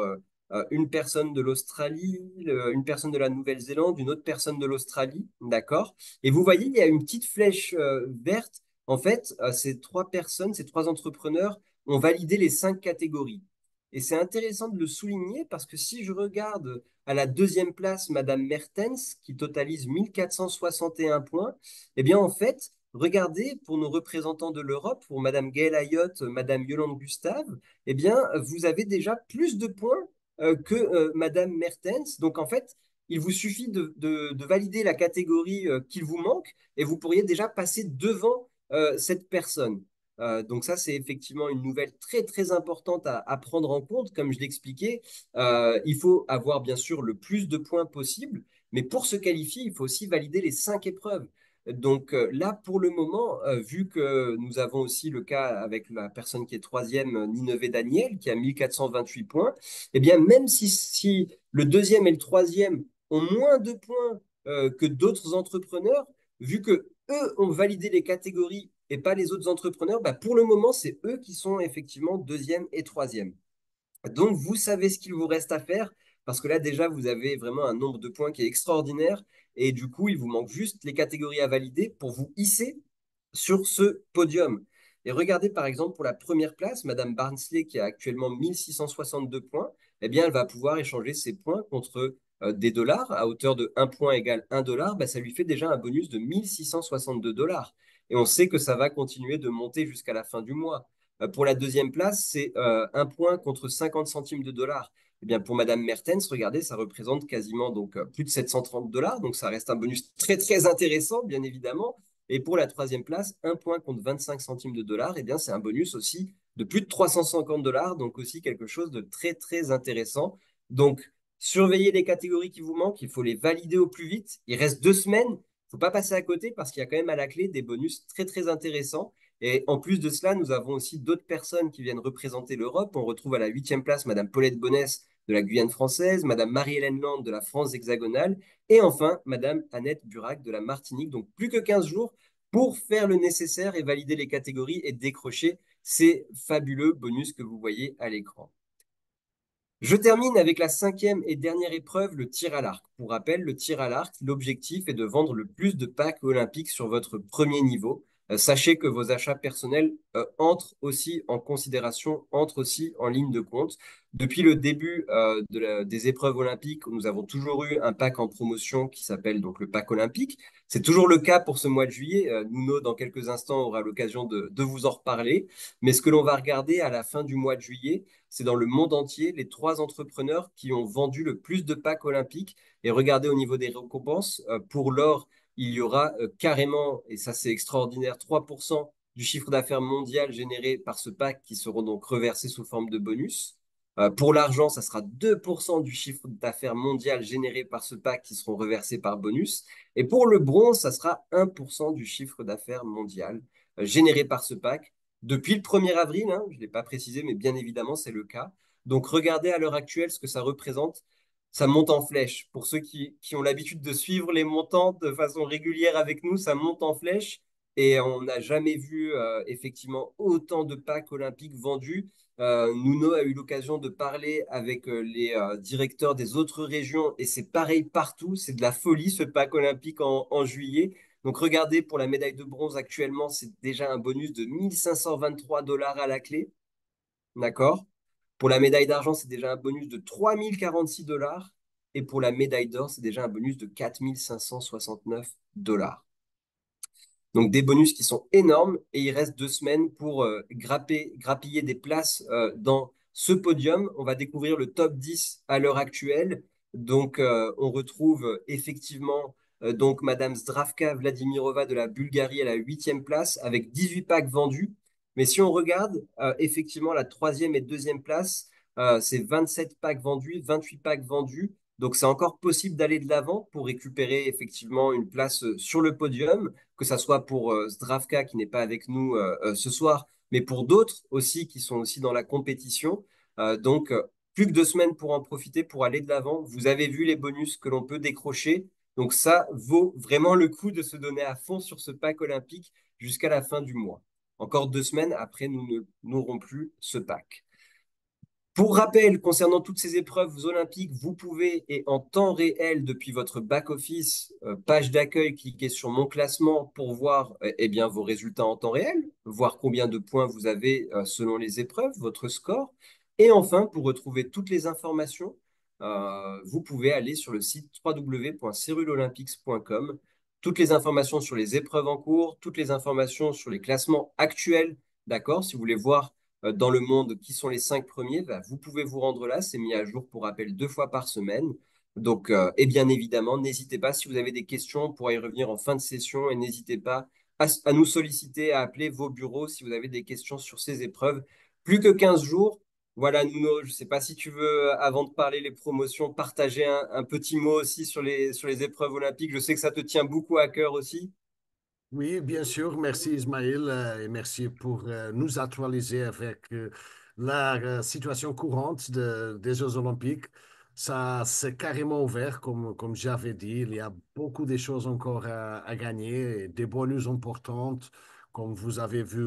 une personne de l'Australie, une personne de la Nouvelle-Zélande, une autre personne de l'Australie, d'accord? Et vous voyez, il y a une petite flèche verte. En fait, ces 3 personnes, ces 3 entrepreneurs ont validé les 5 catégories. Et c'est intéressant de le souligner parce que si je regarde à la deuxième place Madame Mertens, qui totalise 1461 points, eh bien en fait, regardez, pour nos représentants de l'Europe, pour Madame Gaëlle Ayotte, Madame Yolande Gustave, eh bien, vous avez déjà plus de points que Madame Mertens. Donc, en fait, il vous suffit de valider la catégorie qu'il vous manque et vous pourriez déjà passer devant cette personne. Donc ça, c'est effectivement une nouvelle très, très importante à prendre en compte. Comme je l'expliquais, il faut avoir bien sûr le plus de points possible, mais pour se qualifier, il faut aussi valider les 5 épreuves. Donc là, pour le moment, vu que nous avons aussi le cas avec la personne qui est troisième, Nineveh Daniel, qui a 1428 points, eh bien, même si le deuxième et le troisième ont moins de points que d'autres entrepreneurs, vu que eux ont validé les catégories et pas les autres entrepreneurs, bah, pour le moment, c'est eux qui sont effectivement deuxième et troisième. Donc, vous savez ce qu'il vous reste à faire, parce que là, déjà, vous avez vraiment un nombre de points qui est extraordinaire. Et du coup, il vous manque juste les catégories à valider pour vous hisser sur ce podium. Et regardez, par exemple, pour la première place, Madame Barnsley, qui a actuellement 1662 points, eh bien, elle va pouvoir échanger ses points contre des dollars à hauteur de 1 point égale 1 dollar. Bah, ça lui fait déjà un bonus de 1662 dollars. Et on sait que ça va continuer de monter jusqu'à la fin du mois. Pour la deuxième place, c'est 1 point contre 50 centimes de dollars. Eh bien, pour Madame Mertens, regardez, ça représente quasiment donc plus de 730 dollars. Donc, ça reste un bonus très, très intéressant, bien évidemment. Et pour la troisième place, 1 point contre 25 centimes de dollars, eh bien, c'est un bonus aussi de plus de 350 dollars. Donc, aussi quelque chose de très, très intéressant. Donc, surveillez les catégories qui vous manquent. Il faut les valider au plus vite. Il reste 2 semaines. Il ne faut pas passer à côté parce qu'il y a quand même à la clé des bonus très, très intéressants. Et en plus de cela, nous avons aussi d'autres personnes qui viennent représenter l'Europe. On retrouve à la huitième place Madame Paulette Bonnès de la Guyane française, Madame Marie-Hélène Land de la France hexagonale, et enfin Madame Annette Burac de la Martinique. Donc plus que 15 jours pour faire le nécessaire et valider les catégories et décrocher ces fabuleux bonus que vous voyez à l'écran. Je termine avec la cinquième et dernière épreuve, le tir à l'arc. Pour rappel, le tir à l'arc, l'objectif est de vendre le plus de packs olympiques sur votre premier niveau. Sachez que vos achats personnels entrent aussi en considération, entrent aussi en ligne de compte. Depuis le début des épreuves olympiques, nous avons toujours eu un pack en promotion qui s'appelle donc le pack olympique. C'est toujours le cas pour ce mois de juillet. Nuno, dans quelques instants, aura l'occasion de vous en reparler. Mais ce que l'on va regarder à la fin du mois de juillet, c'est dans le monde entier les trois entrepreneurs qui ont vendu le plus de packs olympiques. Et regardez au niveau des récompenses, pour l'or, il y aura carrément, et ça c'est extraordinaire, 3% du chiffre d'affaires mondial généré par ce pack qui seront donc reversés sous forme de bonus. Pour l'argent, ça sera 2% du chiffre d'affaires mondial généré par ce pack qui seront reversés par bonus. Et pour le bronze, ça sera 1% du chiffre d'affaires mondial généré par ce pack depuis le 1er avril, hein, je ne l'ai pas précisé, mais bien évidemment, c'est le cas. Donc, regardez à l'heure actuelle ce que ça représente. Ça monte en flèche. Pour ceux qui ont l'habitude de suivre les montants de façon régulière avec nous, ça monte en flèche. Et on n'a jamais vu effectivement autant de packs olympiques vendus. Nuno a eu l'occasion de parler avec les directeurs des autres régions et c'est pareil partout. C'est de la folie ce pack olympique en juillet. Donc regardez, pour la médaille de bronze actuellement, c'est déjà un bonus de 1 523 $ à la clé. D'accord? Pour la médaille d'argent, c'est déjà un bonus de 3 046 $. Et pour la médaille d'or, c'est déjà un bonus de 4 569 $. Donc des bonus qui sont énormes et il reste 2 semaines pour grappiller des places dans ce podium. On va découvrir le top 10 à l'heure actuelle. Donc on retrouve effectivement donc Madame Zdravka Vladimirova de la Bulgarie à la huitième place avec 18 packs vendus. Mais si on regarde effectivement la troisième et deuxième place, c'est 27 packs vendus, 28 packs vendus. Donc c'est encore possible d'aller de l'avant pour récupérer effectivement une place sur le podium, que ça soit pour Zdravka qui n'est pas avec nous ce soir, mais pour d'autres aussi qui sont aussi dans la compétition. Donc, plus que 2 semaines pour en profiter, pour aller de l'avant. Vous avez vu les bonus que l'on peut décrocher. Donc, ça vaut vraiment le coup de se donner à fond sur ce pack olympique jusqu'à la fin du mois. Encore 2 semaines, après, nous n'aurons plus ce pack. Pour rappel, concernant toutes ces épreuves olympiques, vous pouvez, et en temps réel depuis votre back-office, page d'accueil, cliquer sur Mon classement pour voir eh bien, vos résultats en temps réel, voir combien de points vous avez selon les épreuves, votre score. Et enfin, pour retrouver toutes les informations, vous pouvez aller sur le site www.cerulolympics.com. Toutes les informations sur les épreuves en cours, toutes les informations sur les classements actuels, d'accord, si vous voulez voir dans le monde qui sont les 5 premiers, bah, vous pouvez vous rendre là. C'est mis à jour pour rappel 2 fois par semaine. Donc, et bien évidemment, n'hésitez pas si vous avez des questions, on pourra y revenir en fin de session et n'hésitez pas à nous solliciter, à appeler vos bureaux si vous avez des questions sur ces épreuves. Plus que 15 jours. Voilà, Nuno, je ne sais pas si tu veux, avant de parler les promotions, partager un petit mot aussi sur les épreuves olympiques. Je sais que ça te tient beaucoup à cœur aussi. Oui, bien sûr. Merci Ismaël et merci pour nous actualiser avec la situation courante des Jeux Olympiques. Ça, c'est carrément ouvert, comme j'avais dit. Il y a beaucoup de choses encore à gagner, et des bonus importantes, comme vous avez vu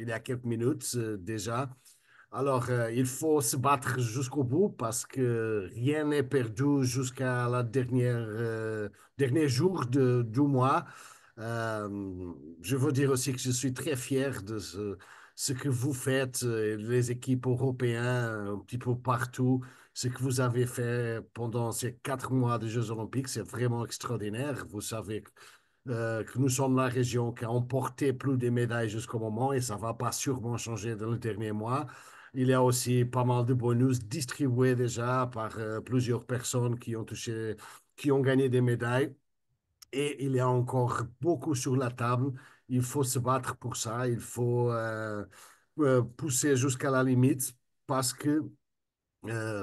il y a quelques minutes déjà. Alors, il faut se battre jusqu'au bout parce que rien n'est perdu jusqu'à la dernier jour du mois. Je veux dire aussi que je suis très fier de ce que vous faites, les équipes européennes, un petit peu partout. Ce que vous avez fait pendant ces 4 mois de Jeux Olympiques, c'est vraiment extraordinaire. Vous savez que nous sommes la région qui a emporté plus de médailles jusqu'au moment et ça va pas sûrement changer dans le dernier mois. Il y a aussi pas mal de bonus distribués déjà par plusieurs personnes qui ont touché, qui ont gagné des médailles. Et il y a encore beaucoup sur la table. Il faut se battre pour ça. Il faut pousser jusqu'à la limite parce que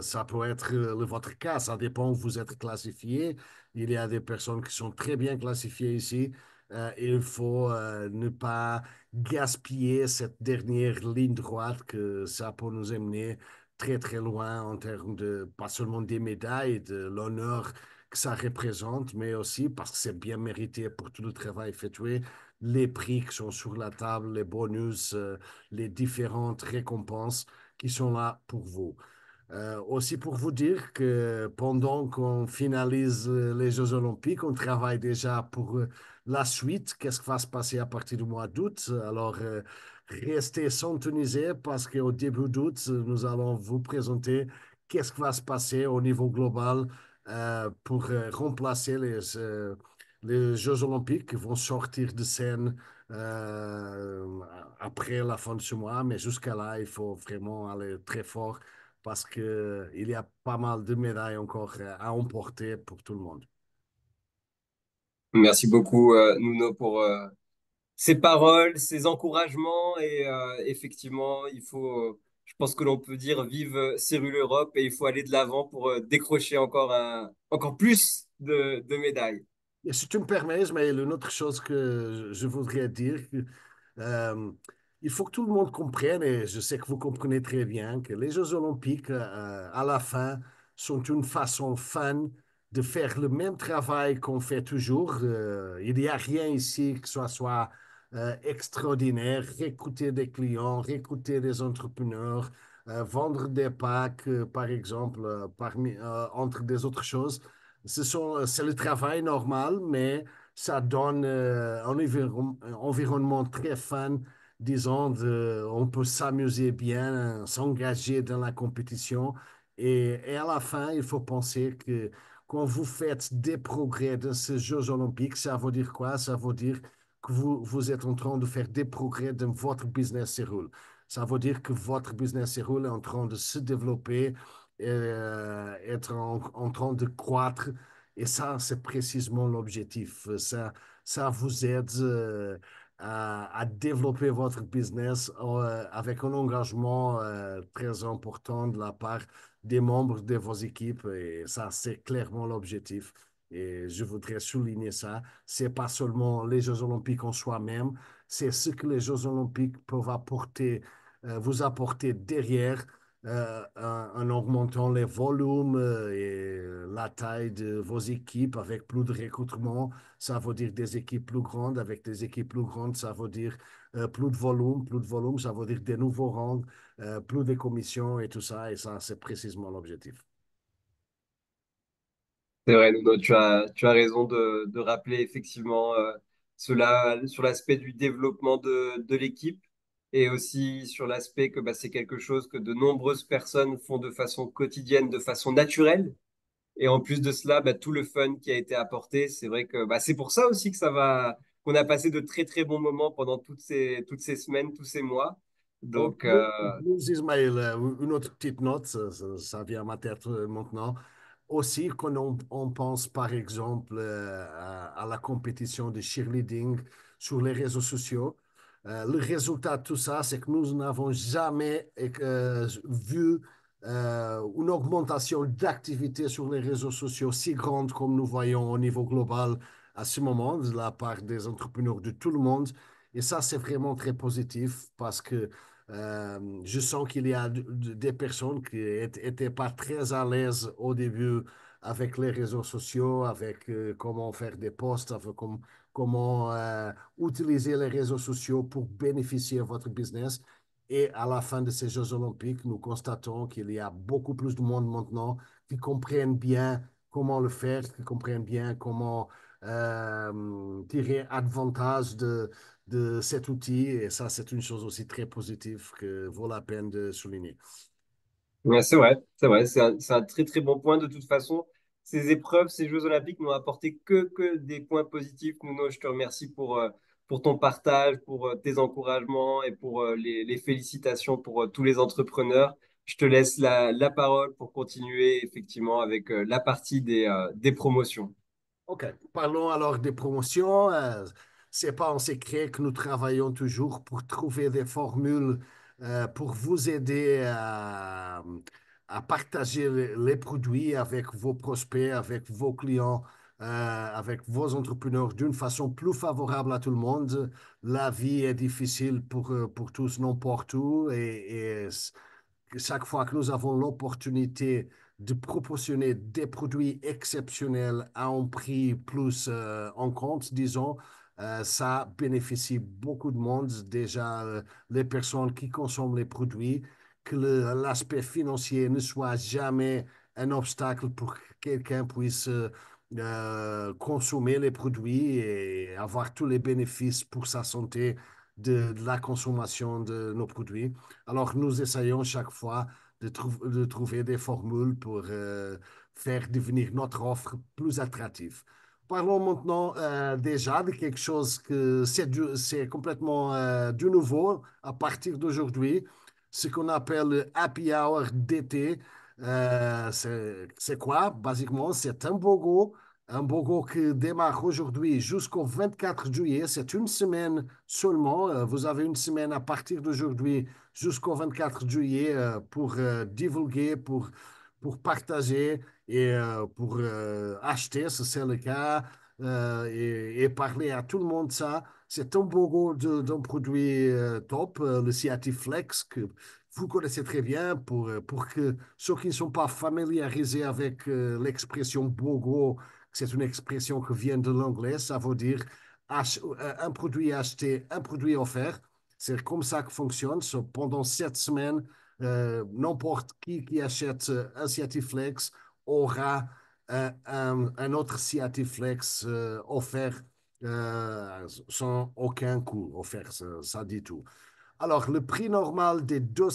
ça peut être votre cas, ça dépend où vous êtes classifié. Il y a des personnes qui sont très bien classifiées ici. Il faut ne pas gaspiller cette dernière ligne droite que ça peut nous emmener très très loin en termes de pas seulement des médailles, de l'honneur que ça représente, mais aussi parce que c'est bien mérité pour tout le travail effectué, les prix qui sont sur la table, les bonus, les différentes récompenses qui sont là pour vous. Aussi pour vous dire que pendant qu'on finalise les Jeux Olympiques, on travaille déjà pour la suite. Qu'est-ce qui va se passer à partir du mois d'août? Alors, restez syntonisés parce qu'au début d'août, nous allons vous présenter qu'est-ce qui va se passer au niveau global pour remplacer les Jeux Olympiques qui vont sortir de scène euh, après la fin de ce mois. Mais jusqu'à là, il faut vraiment aller très fort parce qu'il y a pas mal de médailles encore à emporter pour tout le monde. Merci beaucoup, Nuno, pour ces paroles, ces encouragements. Et effectivement, je pense que l'on peut dire vive Cyril Europe et il faut aller de l'avant pour décrocher encore plus de médailles. Et si tu me permets, Ismaël, une autre chose que je voudrais dire, euh, il faut que tout le monde comprenne, et je sais que vous comprenez très bien, que les Jeux Olympiques, à la fin, sont une façon fun de faire le même travail qu'on fait toujours. Il n'y a rien ici que ce soit extraordinaire. Recruter des clients, recruter des entrepreneurs, vendre des packs, par exemple, entre des autres choses. C'est le travail normal, mais ça donne un environnement très fun, disons, on peut s'amuser bien, s'engager dans la compétition. Et à la fin, il faut penser que quand vous faites des progrès dans ces Jeux olympiques, ça veut dire quoi? Ça veut dire que vous êtes en train de faire des progrès dans votre business roule. Ça veut dire que votre business roule est en train de se développer, être en train de croître. Et ça, c'est précisément l'objectif. Ça vous aide à développer votre business avec un engagement très important de la part des membres de vos équipes. Et ça, c'est clairement l'objectif. Et je voudrais souligner ça. C'est pas seulement les Jeux Olympiques en soi-même, c'est ce que les Jeux Olympiques peuvent apporter, vous apporter derrière en augmentant les volumes et la taille de vos équipes avec plus de recrutement. Ça veut dire des équipes plus grandes. Avec des équipes plus grandes, ça veut dire plus de volume. Plus de volume, ça veut dire des nouveaux rangs, plus de commissions et tout ça. Et ça, c'est précisément l'objectif. C'est vrai, Nuno, tu as raison de rappeler effectivement cela sur l'aspect du développement de l'équipe et aussi sur l'aspect que bah, c'est quelque chose que de nombreuses personnes font de façon quotidienne, de façon naturelle. Et en plus de cela, bah, tout le fun qui a été apporté, c'est vrai que bah, c'est pour ça aussi qu'on a passé de très très bons moments pendant toutes ces semaines, tous ces mois. Donc, En plus, Ismaël, une autre petite note, ça vient à ma tête maintenant. Aussi, quand on pense par exemple à la compétition de cheerleading sur les réseaux sociaux, le résultat de tout ça, c'est que nous n'avons jamais vu une augmentation d'activité sur les réseaux sociaux si grande comme nous voyons au niveau global à ce moment de la part des entrepreneurs de tout le monde. Et ça, c'est vraiment très positif parce que je sens qu'il y a des personnes qui n'étaient pas très à l'aise au début avec les réseaux sociaux, avec comment faire des posts, avec comment utiliser les réseaux sociaux pour bénéficier de votre business. Et à la fin de ces Jeux olympiques, nous constatons qu'il y a beaucoup plus de monde maintenant qui comprennent bien comment le faire, qui comprennent bien comment tirer avantage de cet outil. Et ça, c'est une chose aussi très positive que vaut la peine de souligner. ouais, c'est vrai, c'est vrai, c'est un très très bon point. De toute façon, ces épreuves, ces Jeux Olympiques n'ont apporté que des points positifs. Nuno, je te remercie pour ton partage, pour tes encouragements et pour les félicitations pour tous les entrepreneurs. Je te laisse la parole pour continuer effectivement avec la partie des promotions. OK. Parlons alors des promotions. C'est pas un secret que nous travaillons toujours pour trouver des formules pour vous aider à partager les produits avec vos prospects, avec vos clients, avec vos entrepreneurs d'une façon plus favorable à tout le monde. La vie est difficile pour tous, n'importe où, et chaque fois que nous avons l'opportunité de proportionner des produits exceptionnels à un prix plus en compte, disons, ça bénéficie beaucoup de monde. Déjà, les personnes qui consomment les produits, que l'aspect financier ne soit jamais un obstacle pour que quelqu'un puisse consommer les produits et avoir tous les bénéfices pour sa santé de la consommation de nos produits. Alors, nous essayons chaque fois de trouver des formules pour faire devenir notre offre plus attractive. Parlons maintenant déjà de quelque chose que c'est complètement du nouveau à partir d'aujourd'hui, ce qu'on appelle le happy hour d'été. C'est quoi? Basiquement, c'est un BOGO qui démarre aujourd'hui jusqu'au 24 juillet. C'est une semaine seulement. Vous avez une semaine à partir d'aujourd'hui jusqu'au 24 juillet pour divulguer, pour partager et pour acheter, si c'est le cas, et parler à tout le monde ça. C'est un BOGO d'un produit top, le Seati Flex, que vous connaissez très bien pour que ceux qui ne sont pas familiarisés avec l'expression BOGO, c'est une expression qui vient de l'anglais, ça veut dire un produit acheté, un produit offert. C'est comme ça que fonctionne. So, pendant 7 semaines, n'importe qui achète un Ciatiflex aura un autre Ciatiflex offert sans aucun coût offert, ça dit tout. Alors, le prix normal des deux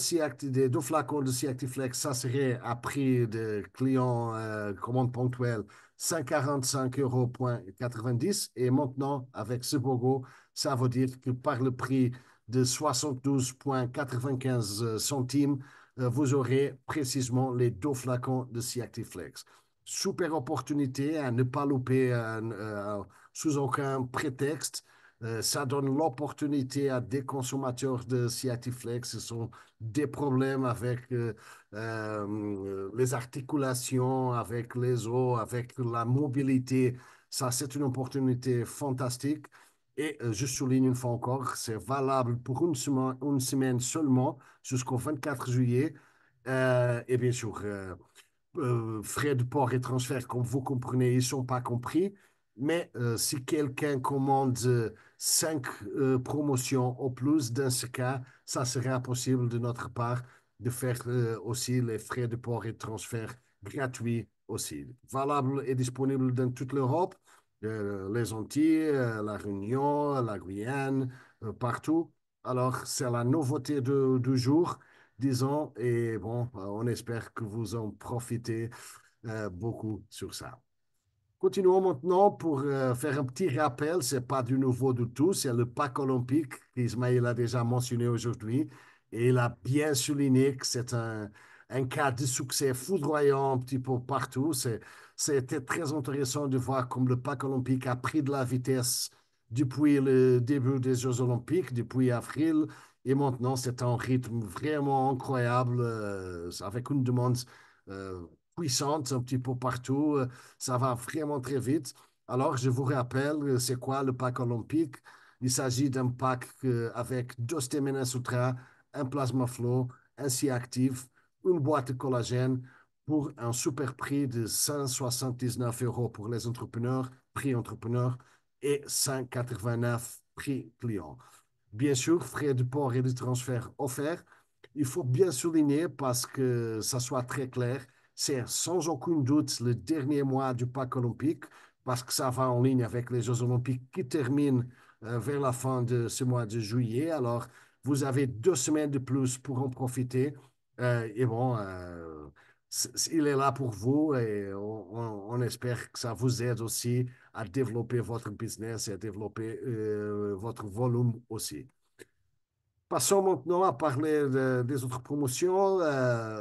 flacons de Ciactiflex, ça serait à prix de client commande ponctuelle 145,90 € et maintenant, avec ce BOGO, ça veut dire que par le prix de 72,95 centimes, vous aurez précisément les deux flacons de Ciactiflex. Super opportunité à ne pas louper sous aucun prétexte. Ça donne l'opportunité à des consommateurs de Ciatiflex qui ont des problèmes avec les articulations, avec les os, avec la mobilité. Ça, c'est une opportunité fantastique. Et je souligne une fois encore, c'est valable pour une semaine seulement jusqu'au 24 juillet. Et bien sûr, frais de port et transfert, comme vous comprenez, ils ne sont pas compris. Mais si quelqu'un commande 5 promotions au plus, dans ce cas, ça sera possible de notre part de faire aussi les frais de port et de transfert gratuits aussi. Valable et disponible dans toute l'Europe, les Antilles, la Réunion, la Guyane, partout. Alors, c'est la nouveauté du jour, disons, et bon, on espère que vous en profitez beaucoup sur ça. Continuons maintenant pour faire un petit rappel. C'est pas du nouveau du tout, c'est le Pack olympique qu'Ismaël a déjà mentionné aujourd'hui. Et il a bien souligné que c'est un cas de succès foudroyant un petit peu partout. C'était très intéressant de voir comme le Pack olympique a pris de la vitesse depuis le début des Jeux olympiques, depuis avril. Et maintenant, c'est un rythme vraiment incroyable, avec une demande euh, puissante un petit peu partout. Ça va vraiment très vite. Alors, je vous rappelle, c'est quoi le pack olympique? Il s'agit d'un pack avec deux Stemena Sutra, un Plasma Flow, un C-Active, une boîte de collagène pour un super prix de 179 € pour les entrepreneurs, prix entrepreneur, et 189 prix client. Bien sûr, frais de port et de transfert offerts. Il faut bien souligner parce que ça soit très clair, c'est sans aucun doute le dernier mois du Pack olympique parce que ça va en ligne avec les Jeux olympiques qui terminent vers la fin de ce mois de juillet. Alors, vous avez 2 semaines de plus pour en profiter. Et bon, il est là pour vous et on espère que ça vous aide aussi à développer votre business et à développer votre volume aussi. Passons maintenant à parler des autres promotions.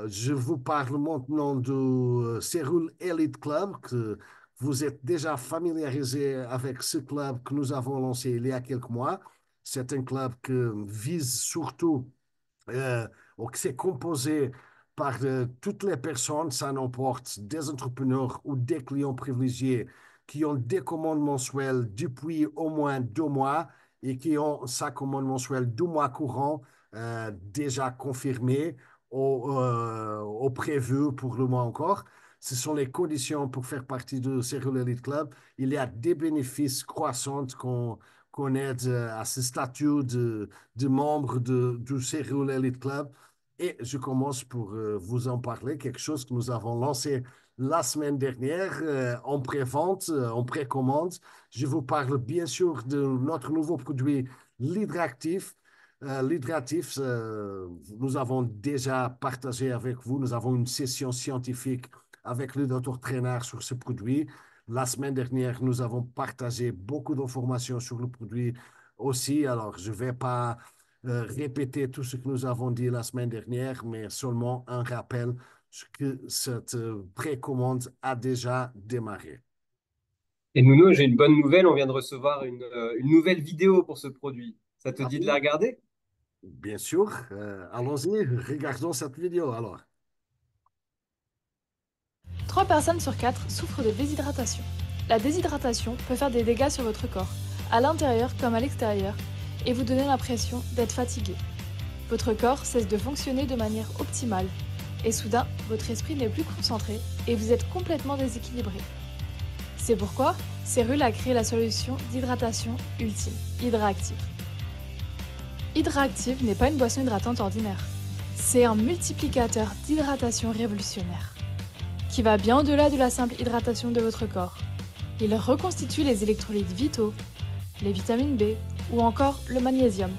Je vous parle maintenant du Cérul Elite Club, que vous êtes déjà familiarisé avec ce club que nous avons lancé il y a quelques mois. C'est un club qui vise surtout euh, c'est composé par toutes les personnes, ça n'importe, des entrepreneurs ou des clients privilégiés qui ont des commandes mensuelles depuis au moins 2 mois et qui ont sa commande mensuelle 2 mois courant déjà confirmée au prévu pour le mois encore. Ce sont les conditions pour faire partie du Serial Elite Club. Il y a des bénéfices croissants qu'on aide à ce statut de membre du Serial Elite Club. Et je commence pour vous en parler, quelque chose que nous avons lancé la semaine dernière en pré-vente, en précommande. Je vous parle bien sûr de notre nouveau produit, l'Hydractif. L'Hydractif, nous avons déjà partagé avec vous, nous avons une session scientifique avec le docteur Trainard sur ce produit. La semaine dernière, nous avons partagé beaucoup d'informations sur le produit aussi. Alors, je ne vais pas répéter tout ce que nous avons dit la semaine dernière, mais seulement un rappel que cette précommande a déjà démarré. Et Nuno, j'ai une bonne nouvelle, on vient de recevoir une nouvelle vidéo pour ce produit. Ça te Ah dit de la oui, regarder? bien sûr. Allons-y, regardons cette vidéo alors. 3 personnes sur 4 souffrent de déshydratation. La déshydratation peut faire des dégâts sur votre corps, à l'intérieur comme à l'extérieur, et vous donner l'impression d'être fatigué. Votre corps cesse de fonctionner de manière optimale, et soudain, votre esprit n'est plus concentré et vous êtes complètement déséquilibré. C'est pourquoi Cérule a créé la solution d'hydratation ultime, HydraActive. HydraActive n'est pas une boisson hydratante ordinaire, c'est un multiplicateur d'hydratation révolutionnaire qui va bien au-delà de la simple hydratation de votre corps. Il reconstitue les électrolytes vitaux, les vitamines B ou encore le magnésium,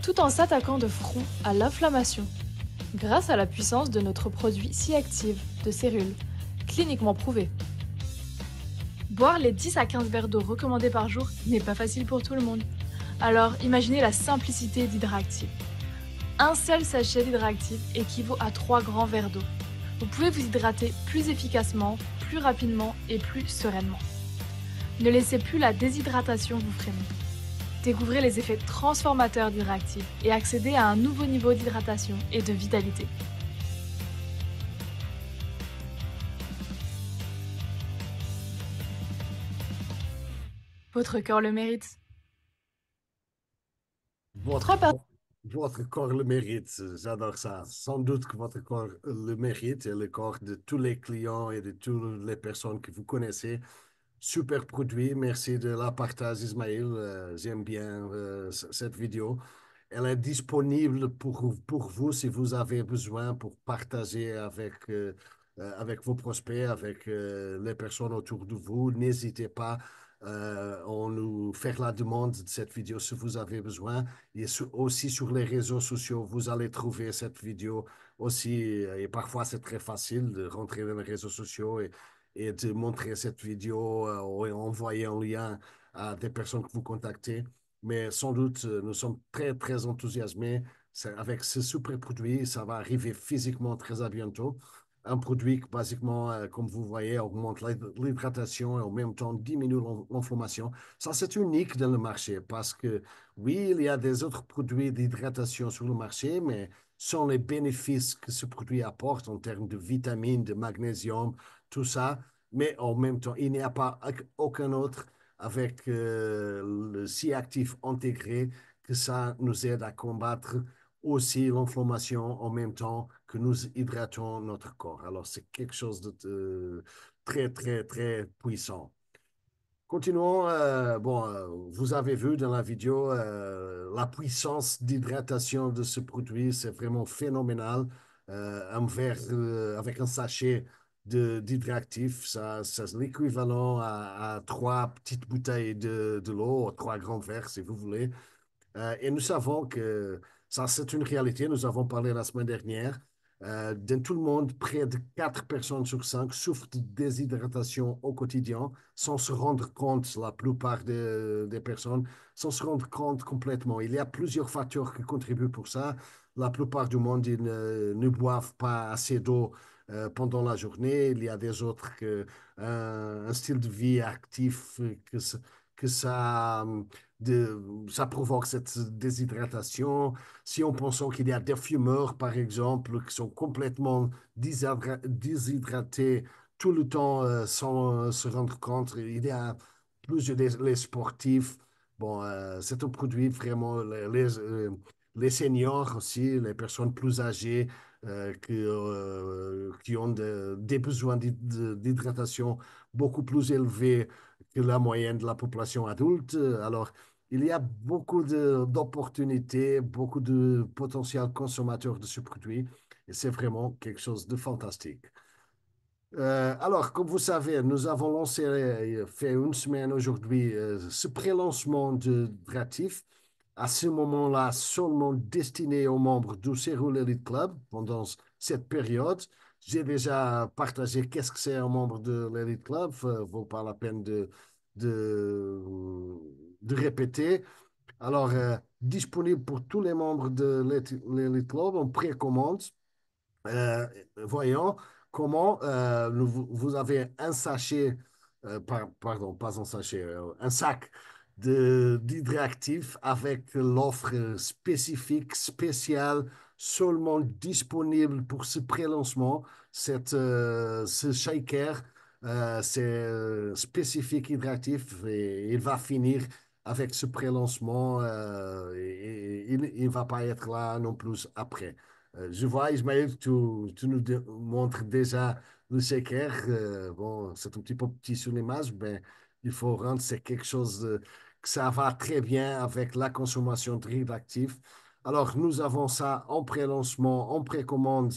tout en s'attaquant de front à l'inflammation, grâce à la puissance de notre produit si actif de Cérule, cliniquement prouvé. Boire les 10 à 15 verres d'eau recommandés par jour n'est pas facile pour tout le monde. Alors imaginez la simplicité d'HydraActive. Un seul sachet d'HydraActive équivaut à 3 grands verres d'eau. Vous pouvez vous hydrater plus efficacement, plus rapidement et plus sereinement. Ne laissez plus la déshydratation vous freiner. Découvrez les effets transformateurs d'HydraActive et accédez à un nouveau niveau d'hydratation et de vitalité. Votre corps le mérite. Votre, 3 personnes. votre corps le mérite, j'adore ça. Sans doute que votre corps le mérite et le corps de tous les clients et de toutes les personnes que vous connaissez. Super produit, merci de la partage, Ismaël. J'aime bien cette vidéo. Elle est disponible pour vous si vous avez besoin pour partager avec vos prospects, avec les personnes autour de vous. N'hésitez pas à nous faire la demande de cette vidéo si vous avez besoin. Et aussi sur les réseaux sociaux, vous allez trouver cette vidéo aussi. Et parfois, c'est très facile de rentrer dans les réseaux sociaux et de montrer cette vidéo ou envoyer un lien à des personnes que vous contactez. Mais sans doute, nous sommes très, très enthousiasmés. Avec ce super produit, ça va arriver physiquement très à bientôt. Un produit qui, basiquement, comme vous voyez, augmente l'hydratation et en même temps diminue l'inflammation. Ça, c'est unique dans le marché parce que, oui, il y a des autres produits d'hydratation sur le marché, mais sans les bénéfices que ce produit apporte en termes de vitamines, de magnésium, tout ça. Mais en même temps, il n'y a pas aucun autre avec le si actif intégré que ça nous aide à combattre aussi l'inflammation en même temps que nous hydratons notre corps. Alors, c'est quelque chose de très, très, très puissant. Continuons. Bon, vous avez vu dans la vidéo la puissance d'hydratation de ce produit, c'est vraiment phénoménal. Un verre avec un sachet d'hydractif, ça c'est l'équivalent à 3 petites bouteilles de l'eau, 3 grands verres si vous voulez. Et nous savons que ça, c'est une réalité. Nous avons parlé la semaine dernière. Dans tout le monde, près de 4 personnes sur 5 souffrent de déshydratation au quotidien sans se rendre compte, la plupart des personnes, sans se rendre compte complètement. Il y a plusieurs facteurs qui contribuent pour ça. La plupart du monde, ils ne boivent pas assez d'eau pendant la journée. Il y a des autres que un style de vie actif que ça provoque cette déshydratation. Si on pense qu'il y a des fumeurs, par exemple, qui sont complètement déshydratés tout le temps sans se rendre compte, il y a plusieurs les sportifs. Bon, c'est un produit vraiment, les seniors aussi, les personnes plus âgées qui ont des besoins d'hydratation beaucoup plus élevés que la moyenne de la population adulte. Alors, il y a beaucoup d'opportunités, beaucoup de potentiels consommateurs de ce produit et c'est vraiment quelque chose de fantastique. Alors, comme vous savez, nous avons lancé, fait une semaine aujourd'hui, ce pré-lancement de Dratif. À ce moment-là, seulement destiné aux membres du Cyril Elite Club pendant cette période. J'ai déjà partagé qu'est-ce que c'est un membre de l'Elite Club. Vaut pas la peine de, de répéter. Alors, disponible pour tous les membres de l'Elite Club en précommande. Euh, Voyons comment vous avez un sachet, pardon, pas un sachet, un sac d'hydractif avec l'offre spécifique, spéciale, seulement disponible pour ce pré-lancement. Ce shaker, c'est spécifique hydractif et il va finir avec ce pré-lancement et il ne va pas être là non plus après. Je vois, Ismaël, tu nous montres déjà le shaker. Bon, c'est un petit peu petit sur l'image, mais il faut rendre c'est quelque chose que ça va très bien avec la consommation de riz actif. Alors, nous avons ça en pré-lancement, en précommande,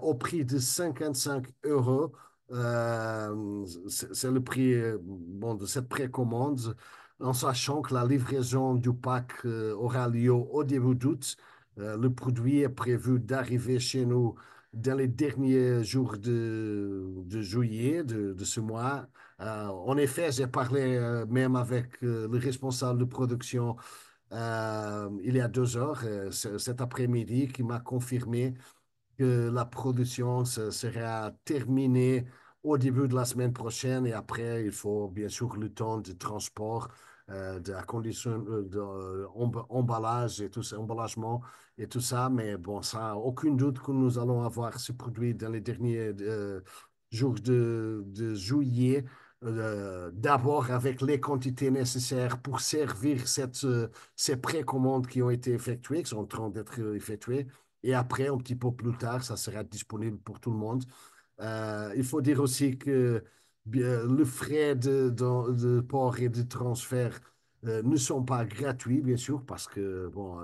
au prix de 55 euros. C'est le prix bon, de cette précommande, en sachant que la livraison du pack aura lieu au début d'août. Le produit est prévu d'arriver chez nous dans les derniers jours de juillet de ce mois. En effet, j'ai parlé même avec le responsable de production il y a 2 heures, cet après-midi, qui m'a confirmé que la production sera terminée au début de la semaine prochaine et après, il faut bien sûr le temps de transport, de la condition d'emballage et tout ça, emballagement et tout ça. Mais bon, ça, aucun doute que nous allons avoir ce produit dans les derniers jours de juillet. D'abord avec les quantités nécessaires pour servir ces précommandes qui ont été effectuées, qui sont en train d'être effectuées. Et après, un petit peu plus tard, ça sera disponible pour tout le monde. Il faut dire aussi que le frais de port et de transfert ne sont pas gratuits, bien sûr, parce que, bon,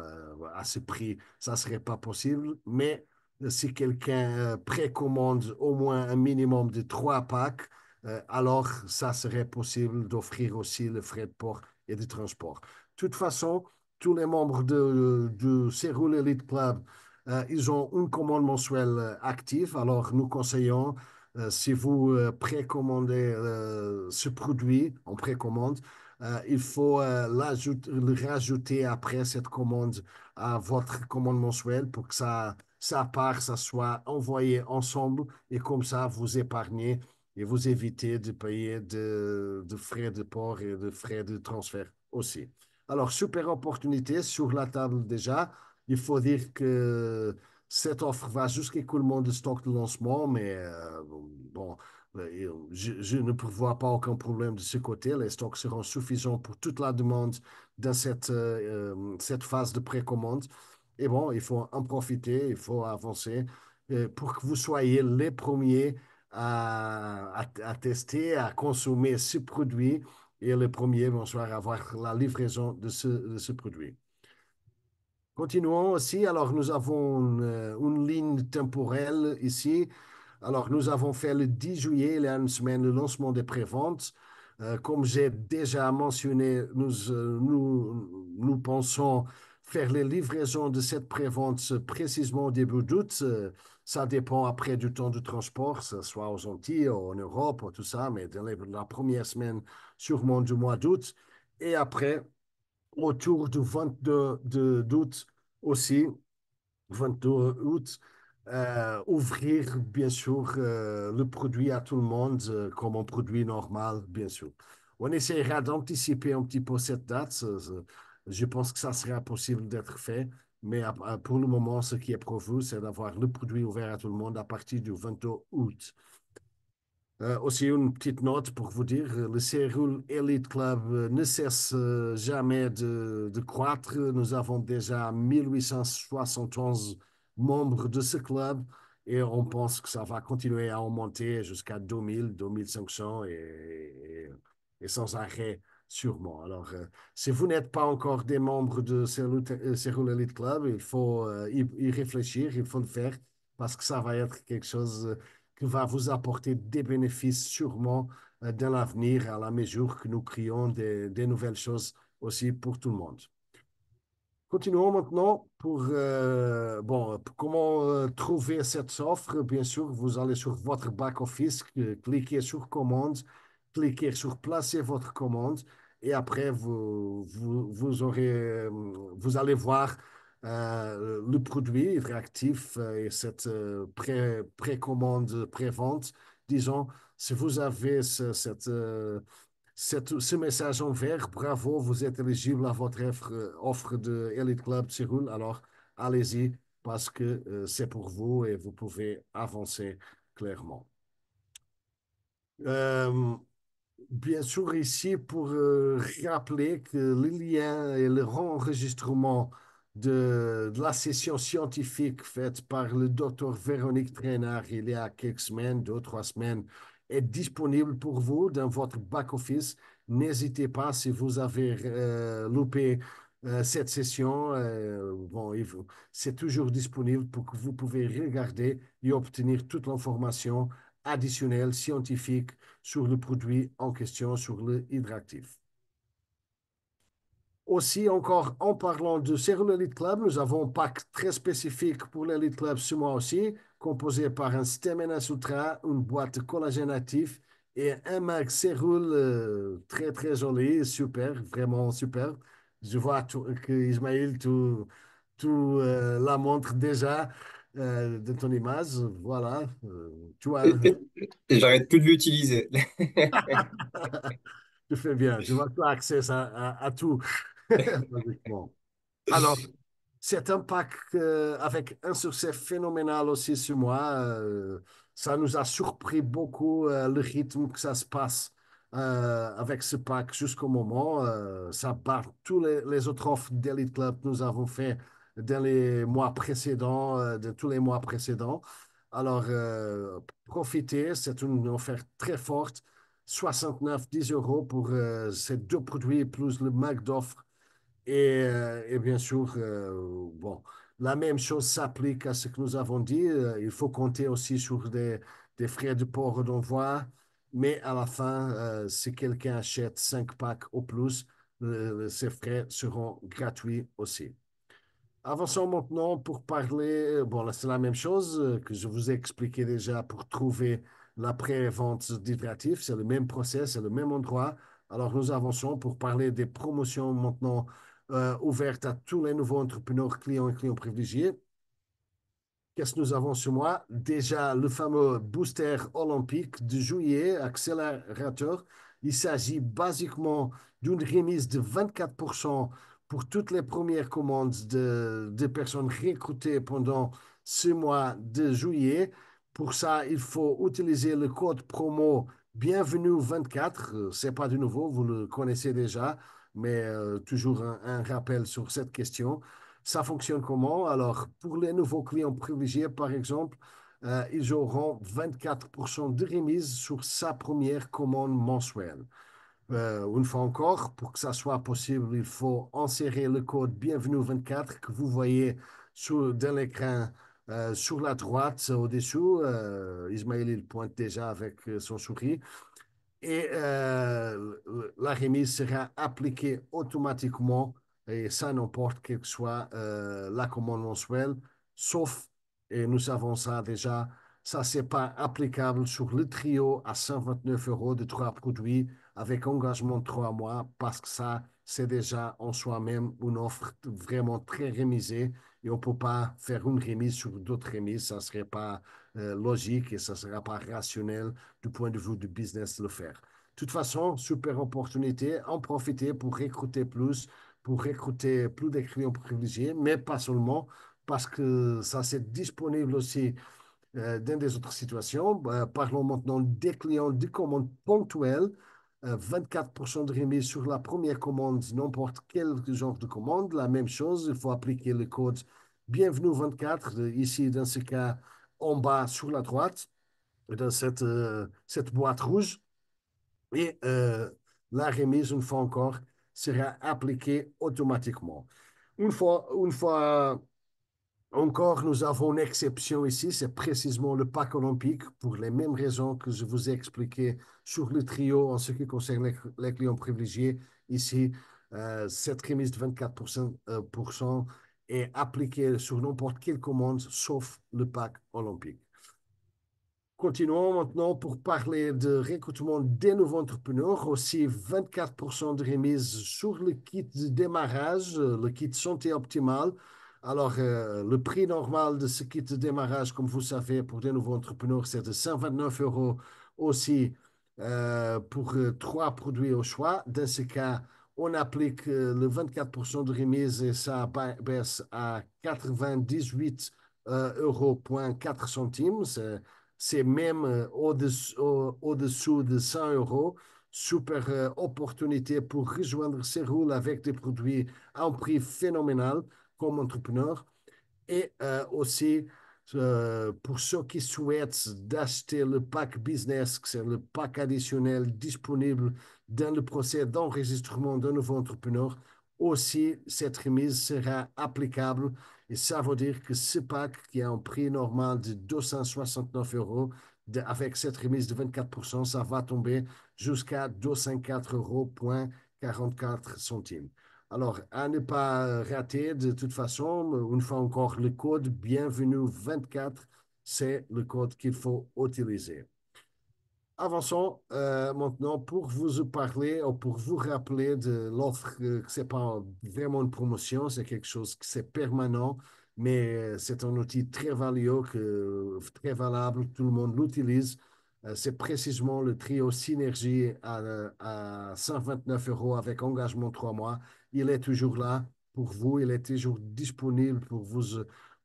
à ce prix, ça ne serait pas possible. Mais si quelqu'un précommande au moins un minimum de 3 packs, alors ça serait possible d'offrir aussi le frais de port et de transport. De toute façon, tous les membres de Cyril Elite Club ils ont une commande mensuelle active. Alors, nous conseillons, si vous précommandez ce produit en précommande, il faut le rajouter après cette commande à votre commande mensuelle pour que ça part, ça soit envoyé ensemble et comme ça, vous épargnez et vous évitez de payer de frais de port et de frais de transfert aussi. Alors, super opportunité sur la table déjà. Il faut dire que cette offre va jusqu'à le monde de stock de lancement, mais bon, je ne prévois pas aucun problème de ce côté. Les stocks seront suffisants pour toute la demande dans cette phase de précommande. Et bon, il faut en profiter, il faut avancer pour que vous soyez les premiers à tester, à consommer ce produit et les premiers, bonsoir, à avoir la livraison de ce produit. Continuons aussi. Alors, nous avons une ligne temporelle ici. Alors, nous avons fait le 10 juillet, il y a une semaine, le lancement des préventes. Comme j'ai déjà mentionné, nous pensons faire les livraisons de cette prévente précisément au début d'août. Ça dépend après du temps de transport, que ce soit aux Antilles, en Europe, tout ça, mais dans la première semaine, sûrement du mois d'août. Et après, autour du 22 d'août aussi, 22 août, ouvrir bien sûr le produit à tout le monde comme un produit normal, bien sûr. On essaiera d'anticiper un petit peu cette date. Je pense que ça sera possible d'être fait, mais pour le moment, ce qui est prévu, c'est d'avoir le produit ouvert à tout le monde à partir du 22 août. Aussi, une petite note pour vous dire, le Cyril Elite Club ne cesse jamais de croître. Nous avons déjà 1871 membres de ce club et on pense que ça va continuer à augmenter jusqu'à 2000, 2500 et sans arrêt sûrement. Alors, si vous n'êtes pas encore des membres de Cyril Elite Club, il faut y réfléchir, il faut le faire parce que ça va être quelque chose qui va vous apporter des bénéfices sûrement dans l'avenir à la mesure que nous créons des nouvelles choses aussi pour tout le monde. Continuons maintenant pour comment trouver cette offre. Bien sûr, vous allez sur votre back-office, cliquez sur commande, cliquez sur placer votre commande et après vous allez voir le produit réactif et cette précommande, pré-vente. Disons, si vous avez ce message en vert, bravo, vous êtes éligible à votre offre de Elite Club Cyril. Alors, allez-y parce que c'est pour vous et vous pouvez avancer clairement. Euh, Bien sûr, ici, pour rappeler que le lien et le enregistrement de la session scientifique faite par le docteur Véronique Trainard il y a quelques semaines, 2 ou 3 semaines, est disponible pour vous dans votre back-office. N'hésitez pas si vous avez loupé cette session. C'est toujours disponible pour que vous pouvez regarder et obtenir toute l'information additionnelle scientifique sur le produit en question, sur le hydractif. Aussi, encore en parlant de Cyril Elite Club, nous avons un pack très spécifique pour l'Elite Club ce mois aussi, composé par un Stemena Sutra, une boîte de collagène actif et un mag Cyril très très joli, super, vraiment super. Je vois que Ismaël, la montre déjà de ton image. Voilà, tu as. Et j'arrête plus de l'utiliser. Tu fais bien, tu vas avoir accès à tout, logiquement. Alors, c'est un pack avec un succès phénoménal aussi sur moi. Ça nous a surpris beaucoup le rythme que ça se passe avec ce pack jusqu'au moment. Ça bat tous les autres offres d'Elite Club que nous avons fait dans les mois précédents, de tous les mois précédents. Alors, profitez, c'est une offre très forte. 69 10 € pour ces deux produits plus le mag d'offres et bien sûr, la même chose s'applique à ce que nous avons dit. Il faut compter aussi sur des frais de port d'envoi, mais à la fin, si quelqu'un achète 5 packs au plus, ces frais seront gratuits aussi. Avançons maintenant pour parler. Bon, là, c'est la même chose que je vous ai expliqué déjà pour trouver la pré-vente d'hydratif. C'est le même process, c'est le même endroit. Alors, nous avançons pour parler des promotions maintenant ouvertes à tous les nouveaux entrepreneurs, clients et clients privilégiés. Qu'est-ce que nous avons sur moi? Déjà, le fameux booster olympique de juillet, accélérateur. Il s'agit basiquement d'une remise de 24% pour toutes les premières commandes de personnes recrutées pendant ce mois de juillet. Pour ça, il faut utiliser le code promo Bienvenue 24. C'est pas de nouveau, vous le connaissez déjà, mais toujours un rappel sur cette question. Ça fonctionne comment? Alors, pour les nouveaux clients privilégiés, par exemple, ils auront 24% de remise sur sa première commande mensuelle. Une fois encore, pour que ça soit possible, il faut insérer le code Bienvenue 24 que vous voyez dans l'écran sur la droite au-dessous. Ismaël, il pointe déjà avec son souris et la remise sera appliquée automatiquement et ça n'importe quelle que soit la commande mensuelle, sauf, et nous savons ça déjà, ça c'est pas applicable sur le trio à 129 € de 3 produits avec engagement de 3 mois parce que ça c'est déjà en soi-même une offre vraiment très remisée et on ne peut pas faire une remise sur d'autres remises, ça ne serait pas logique et ça ne sera pas rationnel du point de vue du business de le faire. De toute façon, super opportunité, en profiter pour recruter plus de clients privilégiés, mais pas seulement, parce que ça c'est disponible aussi dans des autres situations. Parlons maintenant des clients de commande ponctuelle. 24% de remise sur la première commande, n'importe quel genre de commande. La même chose, il faut appliquer le code Bienvenue 24, ici dans ce cas en bas sur la droite, dans cette boîte rouge. Et la remise, une fois encore, sera appliquée automatiquement. Une fois encore, nous avons une exception ici, c'est précisément le pack olympique, pour les mêmes raisons que je vous ai expliquées sur le trio en ce qui concerne les clients privilégiés. Ici, cette remise de 24% est appliquée sur n'importe quelle commande, sauf le pack olympique. Continuons maintenant pour parler de recrutement des nouveaux entrepreneurs. Aussi, 24% de remise sur le kit de démarrage, le kit santé optimale. Alors, le prix normal de ce kit de démarrage, comme vous savez, pour des nouveaux entrepreneurs, c'est de 129 euros aussi pour trois produits au choix. Dans ce cas, on applique le 24% de remise et ça baisse à 98 euros, 4 centimes. C'est même au-dessous de 100 euros. Super opportunité pour rejoindre ces rôles avec des produits à un prix phénoménal comme entrepreneur. Et aussi, pour ceux qui souhaitent d'acheter le pack business, c'est le pack additionnel disponible dans le procès d'enregistrement d'un nouveau entrepreneur, aussi cette remise sera applicable. Et ça veut dire que ce pack qui a un prix normal de 269 euros, avec cette remise de 24%, ça va tomber jusqu'à 204 euros, 44 centimes. Alors, à ne pas rater, de toute façon, une fois encore, le code bienvenue 24, c'est le code qu'il faut utiliser. Avançons maintenant pour vous parler ou pour vous rappeler de l'offre, que ce n'est pas vraiment une promotion, c'est quelque chose qui c'est permanent, mais c'est un outil très valable, très valable, tout le monde l'utilise. C'est précisément le trio Synergie à 129 euros avec engagement 3 mois. Il est toujours là pour vous, il est toujours disponible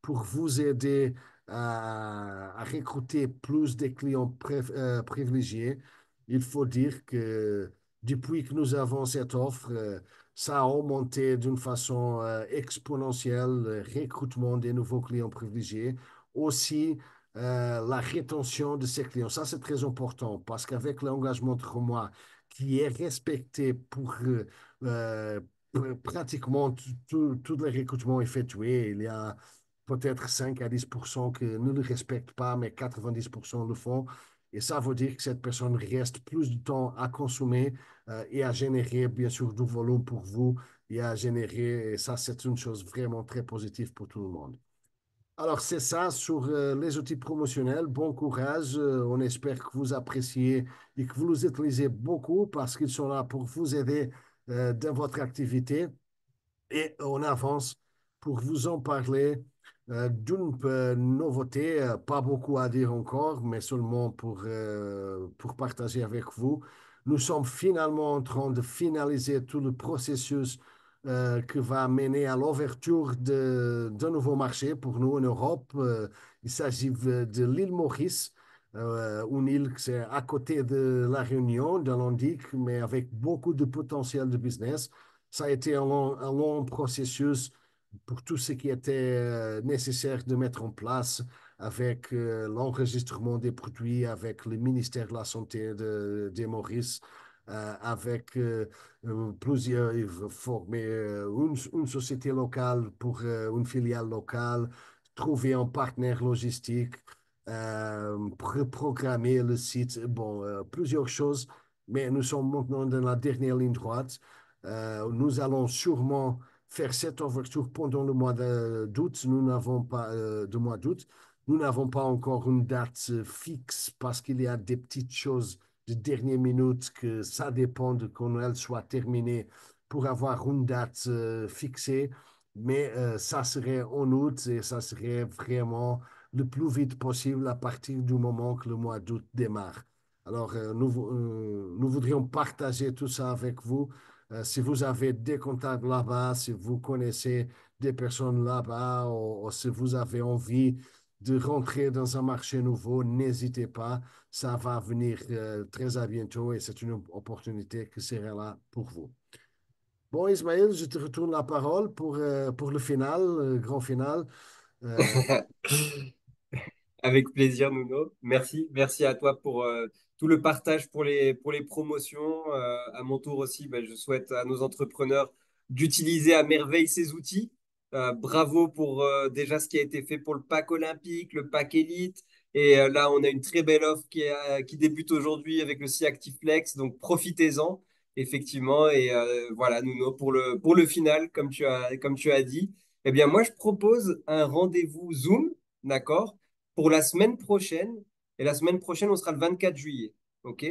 pour vous aider à recruter plus de clients privilégiés. Il faut dire que depuis que nous avons cette offre, ça a augmenté d'une façon exponentielle le recrutement des nouveaux clients privilégiés. Aussi, la rétention de ces clients. Ça, c'est très important parce qu'avec l'engagement de 3 mois qui est respecté pour euh, pratiquement tous les recrutements effectués, il y a peut-être 5 à 10% qui ne le respectent pas, mais 90% le font. Et ça veut dire que cette personne reste plus de temps à consommer et à générer, bien sûr, du volume pour vous et à générer. Et ça, c'est une chose vraiment très positive pour tout le monde. Alors, c'est ça sur les outils promotionnels. Bon courage. On espère que vous appréciez et que vous les utilisez beaucoup parce qu'ils sont là pour vous aider dans votre activité. Et on avance pour vous en parler d'une nouveauté, pas beaucoup à dire encore, mais seulement pour partager avec vous. Nous sommes finalement en train de finaliser tout le processus qui va mener à l'ouverture d'un nouveau marché pour nous en Europe. Il s'agit de l'île Maurice, une île qui est à côté de la Réunion, de l'Andique, mais avec beaucoup de potentiel de business. Ça a été un long processus pour tout ce qui était nécessaire de mettre en place avec l'enregistrement des produits, avec le ministère de la Santé des Maurice, avec plusieurs, il faut former une société locale pour une filiale locale, trouver un partenaire logistique, programmer le site, bon, plusieurs choses, mais nous sommes maintenant dans la dernière ligne droite. Nous allons sûrement faire cette ouverture pendant le mois d'août. Nous n'avons pas de mois d'août. Nous n'avons pas encore une date fixe parce qu'il y a des petites choses de dernière minute que ça dépend de quand elles soient terminées pour avoir une date fixée. Mais ça serait en août et ça serait vraiment le plus vite possible à partir du moment que le mois d'août démarre. Alors, nous voudrions partager tout ça avec vous. Si vous avez des contacts là-bas, si vous connaissez des personnes là-bas ou si vous avez envie de rentrer dans un marché nouveau, n'hésitez pas. Ça va venir très à bientôt et c'est une opportunité qui sera là pour vous. Bon, Ismaël, je te retourne la parole pour le final, grand final. Euh, Avec plaisir, Nuno. Merci. Merci à toi pour tout le partage pour les promotions. À mon tour aussi, ben, je souhaite à nos entrepreneurs d'utiliser à merveille ces outils. Bravo pour déjà ce qui a été fait pour le pack olympique, le pack élite. Et là, on a une très belle offre qui débute aujourd'hui avec le C-Active-Flex. Donc, profitez-en, effectivement. Et voilà, Nuno, pour le final, comme tu as dit, eh bien, moi, je propose un rendez-vous Zoom, d'accord? Pour la semaine prochaine. Et la semaine prochaine, on sera le 24 juillet. OK?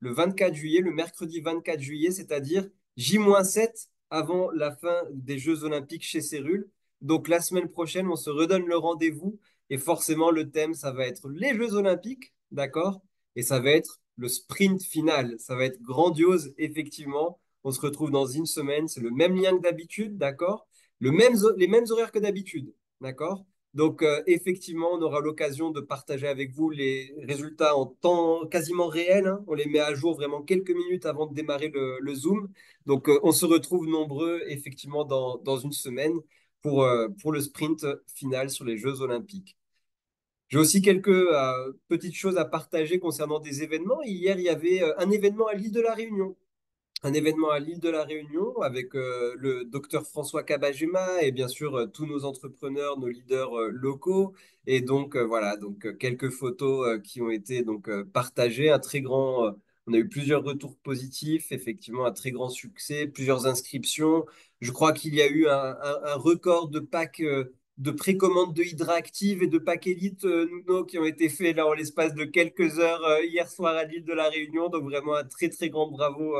Le 24 juillet, le mercredi 24 juillet, c'est-à-dire J-7 avant la fin des Jeux Olympiques chez Cérule. Donc la semaine prochaine, on se redonne le rendez-vous. Et forcément, le thème, ça va être les Jeux Olympiques. D'accord? Et ça va être le sprint final. Ça va être grandiose, effectivement. On se retrouve dans une semaine. C'est le même lien que d'habitude. D'accord? Les mêmes horaires que d'habitude. D'accord? Donc, effectivement, on aura l'occasion de partager avec vous les résultats en temps quasiment réel, hein. On les met à jour vraiment quelques minutes avant de démarrer le Zoom. Donc, on se retrouve nombreux, effectivement, dans une semaine pour le sprint final sur les Jeux Olympiques. J'ai aussi quelques petites choses à partager concernant des événements. Hier, il y avait un événement à l'île de la Réunion, un événement à l'île de la Réunion avec le docteur François Kabajema et bien sûr tous nos entrepreneurs, nos leaders locaux. Et donc voilà, donc quelques photos qui ont été donc partagées, on a eu plusieurs retours positifs, effectivement un très grand succès, plusieurs inscriptions. Je crois qu'il y a eu un record de packs de précommande de Hydra Active et de pack Elite Nuno qui ont été faits là en l'espace de quelques heures hier soir à l'île de la Réunion. Donc vraiment un très très grand bravo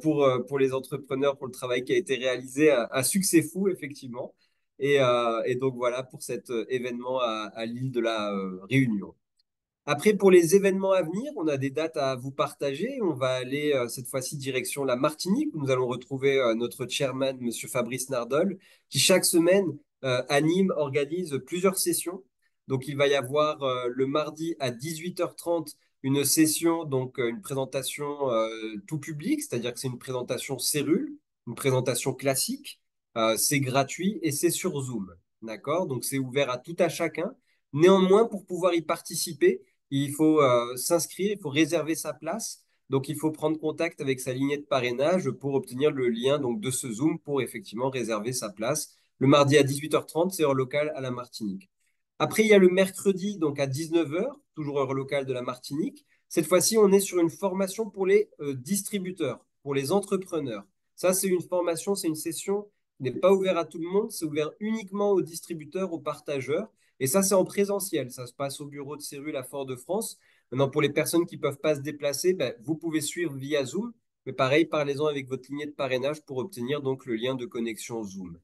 pour les entrepreneurs, pour le travail qui a été réalisé, un succès fou, effectivement. Et donc voilà pour cet événement à l'île de la Réunion. Après, pour les événements à venir, on a des dates à vous partager. On va aller cette fois-ci direction la Martinique, où nous allons retrouver notre chairman, Monsieur Fabrice Nardol, qui chaque semaine anime, organise plusieurs sessions. Donc, il va y avoir le mardi à 18h30 une session, donc une présentation tout public, c'est-à-dire que c'est une présentation cellule, une présentation classique. C'est gratuit et c'est sur Zoom. D'accord? Donc, c'est ouvert à tout à chacun. Néanmoins, pour pouvoir y participer, il faut s'inscrire, il faut réserver sa place. Donc, il faut prendre contact avec sa lignée de parrainage pour obtenir le lien donc, de ce Zoom pour effectivement réserver sa place. Le mardi à 18h30, c'est heure locale à la Martinique. Après, il y a le mercredi, donc à 19h, toujours heure locale de la Martinique. Cette fois-ci, on est sur une formation pour les distributeurs, pour les entrepreneurs. Ça, c'est une formation, c'est une session qui n'est pas ouverte à tout le monde, c'est ouvert uniquement aux distributeurs, aux partageurs. Et ça, c'est en présentiel. Ça se passe au bureau de Cérule à Fort-de-France. Maintenant, pour les personnes qui ne peuvent pas se déplacer, ben, vous pouvez suivre via Zoom. Mais pareil, parlez-en avec votre lignée de parrainage pour obtenir donc le lien de connexion Zoom.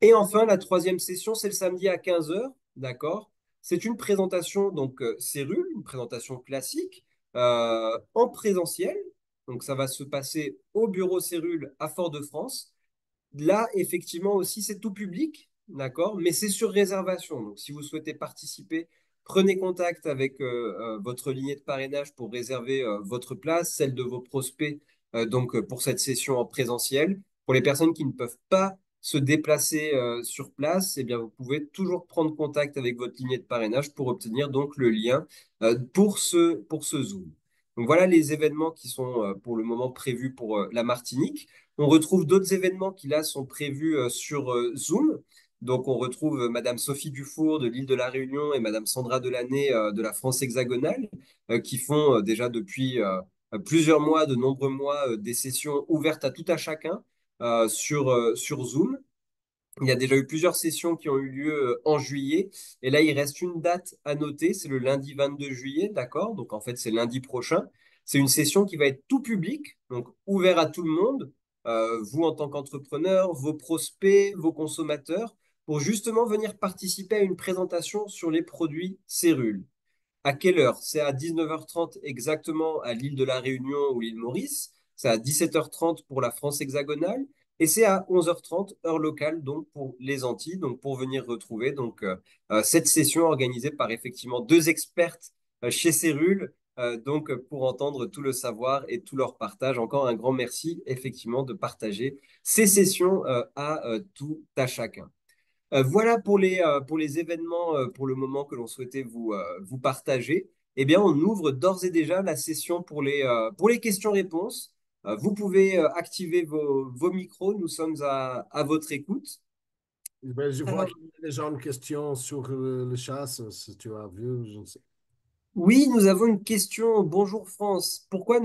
Et enfin, la troisième session, c'est le samedi à 15 heures, d'accord? C'est une présentation, donc Cérule, une présentation classique en présentiel. Donc, ça va se passer au bureau Cérule à Fort-de-France. Là, effectivement, aussi, c'est tout public, d'accord? Mais c'est sur réservation. Donc, si vous souhaitez participer, prenez contact avec votre lignée de parrainage pour réserver votre place, celle de vos prospects, pour cette session en présentiel. Pour les personnes qui ne peuvent pas se déplacer sur place, eh bien, vous pouvez toujours prendre contact avec votre lignée de parrainage pour obtenir donc le lien pour ce Zoom. Donc, voilà les événements qui sont pour le moment prévus pour la Martinique. On retrouve d'autres événements qui là sont prévus sur Zoom. Donc on retrouve Madame Sophie Dufour de l'île de la Réunion et Madame Sandra Delaney de la France hexagonale qui font déjà depuis plusieurs mois, de nombreux mois, des sessions ouvertes à tout à chacun sur Zoom. Il y a déjà eu plusieurs sessions qui ont eu lieu en juillet. Et là, il reste une date à noter, c'est le lundi 22 juillet, d'accord? Donc en fait, c'est lundi prochain. C'est une session qui va être tout public, donc ouvert à tout le monde, vous en tant qu'entrepreneur, vos prospects, vos consommateurs, pour justement venir participer à une présentation sur les produits Cérule. À quelle heure? C'est à 19h30 exactement à l'île de la Réunion ou l'île Maurice. C'est à 17h30 pour la France hexagonale. Et c'est à 11h30 heure locale, donc pour les Antilles, donc pour venir retrouver cette session organisée par effectivement deux expertes chez Cérule, pour entendre tout le savoir et tout leur partage. Encore un grand merci effectivement de partager ces sessions à tout à chacun. Voilà pour les événements pour le moment que l'on souhaitait vous partager. Eh bien, on ouvre d'ores et déjà la session pour les questions-réponses. Vous pouvez activer vos micros, nous sommes à votre écoute. Ben, je vois Alors, qu'il y a déjà une question sur le chasse, si tu as vu, je ne sais. oui, nous avons une question. Bonjour France. Pourquoi vous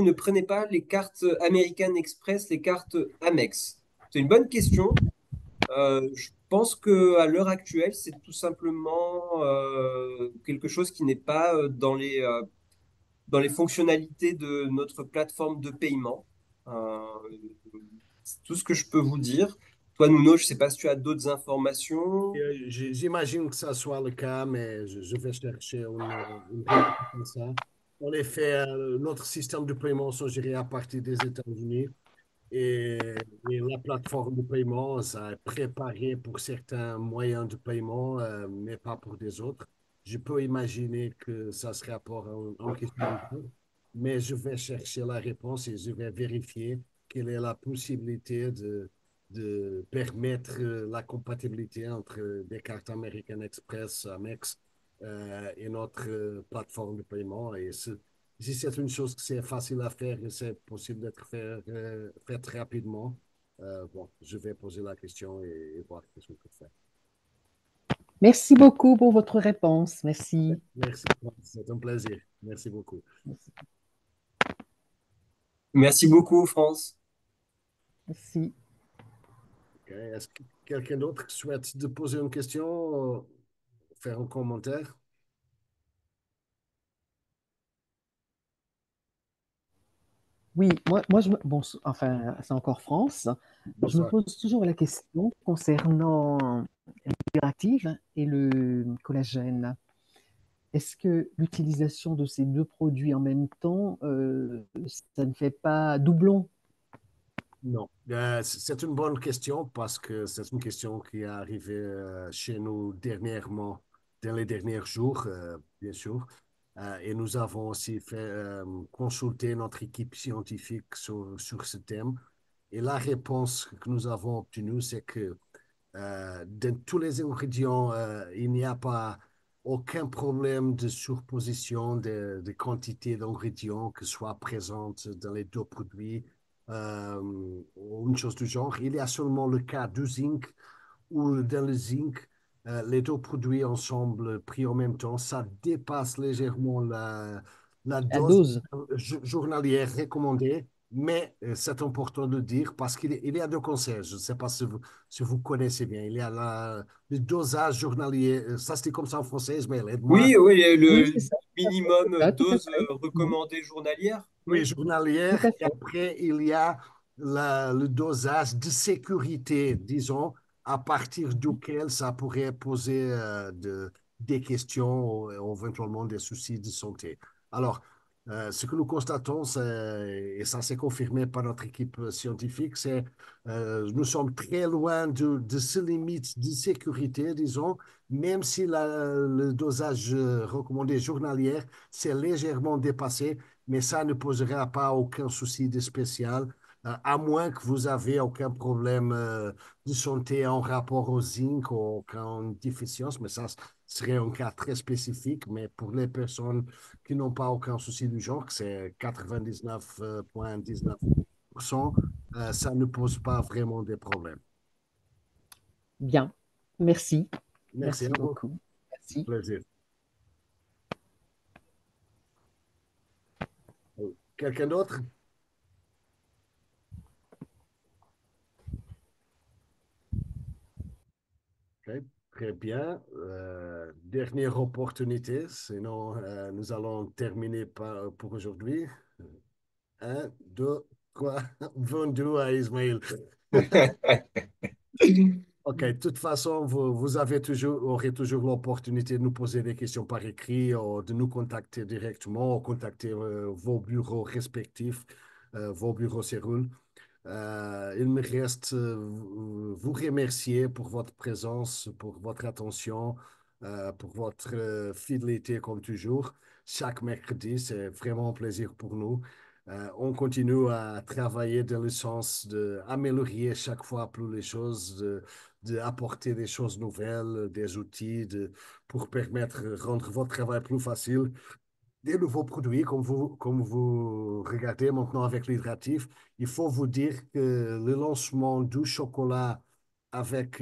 ne prenez pas les cartes American Express, les cartes Amex? C'est une bonne question. Je pense que à l'heure actuelle, c'est tout simplement quelque chose qui n'est pas dans les fonctionnalités de notre plateforme de paiement. Euh, c'est tout ce que je peux vous dire. Toi, Nuno, je ne sais pas si tu as d'autres informations. J'imagine que ça soit le cas, mais je vais chercher une réponse à ça. En effet, notre système de paiement sont gérés à partir des États-Unis. Et la plateforme de paiement, ça est préparé pour certains moyens de paiement, mais pas pour des autres. Je peux imaginer que ça se rapporte en question, mais je vais chercher la réponse et je vais vérifier quelle est la possibilité de permettre la compatibilité entre des cartes American Express, Amex, et notre plateforme de paiement. Et si c'est une chose que c'est facile à faire et c'est possible d'être fait rapidement, bon, je vais poser la question et voir ce qu'on peut faire. Merci beaucoup pour votre réponse. Merci. Merci, c'est un plaisir. Merci beaucoup. Merci beaucoup, France. Merci. Ok. Est-ce que quelqu'un d'autre souhaite de poser une question, faire un commentaire? Oui, bon, enfin, c'est encore France. Je me Bonsoir. pose toujours la question concernant l'active et le collagène. Est-ce que l'utilisation de ces deux produits en même temps, ça ne fait pas doublon? Non. C'est une bonne question parce que c'est une question qui est arrivée chez nous dernièrement, dans les derniers jours, bien sûr. Et nous avons aussi fait consulter notre équipe scientifique sur ce thème. Et la réponse que nous avons obtenue, c'est que dans tous les ingrédients, il n'y a pas aucun problème de surposition de quantité d'ingrédients que soit présente dans les deux produits ou une chose du genre. Il y a seulement le cas du zinc où dans le zinc, les deux produits ensemble pris en même temps, ça dépasse légèrement la La dose dose, journalière recommandée. Mais c'est important de dire parce il y a deux conseils. Je ne sais pas si vous connaissez bien. Il y a le dosage journalier. Ça se dit comme ça en français, mais aide-moi. Oui, oui, oui, le c'est ça, c'est minimum ça, tout à dose fait. Mhm. recommandée journalière. Oui, Oui. Tout journalière. à Et fait. après, il y a le dosage de sécurité, disons, à partir duquel ça pourrait poser des questions ou éventuellement des soucis de santé. Alors, ce que nous constatons, et ça s'est confirmé par notre équipe scientifique, c'est nous sommes très loin de ce limite de sécurité, disons, même si le dosage recommandé journalière s'est légèrement dépassé, mais ça ne posera pas aucun souci de spécial, à moins que vous avez aucun problème de santé en rapport au zinc ou aucune déficience, mais ça serait un cas très spécifique. Mais pour les personnes qui n'ont pas aucun souci du genre, que c'est 99,19%, ça ne pose pas vraiment de problème. Bien. Merci. Merci à Merci vous. beaucoup. Merci. Plaisir. Quelqu'un d'autre? Ok, très bien. Dernière opportunité, sinon nous allons terminer pour aujourd'hui. Un, deux, trois, vendu à Ismaël. Ok, de toute façon, vous avez aurez toujours l'opportunité de nous poser des questions par écrit ou de nous contacter directement ou contacter vos bureaux respectifs, vos bureaux Cérul. Il me reste vous remercier pour votre présence, pour votre attention, pour votre fidélité comme toujours. Chaque mercredi, c'est vraiment un plaisir pour nous. On continue à travailler dans le sens d'améliorer chaque fois plus les choses, d'apporter des choses nouvelles, des outils pour permettre, rendre votre travail plus facile. Des nouveaux produits, comme vous regardez maintenant avec l'hydratif, il faut vous dire que le lancement du chocolat avec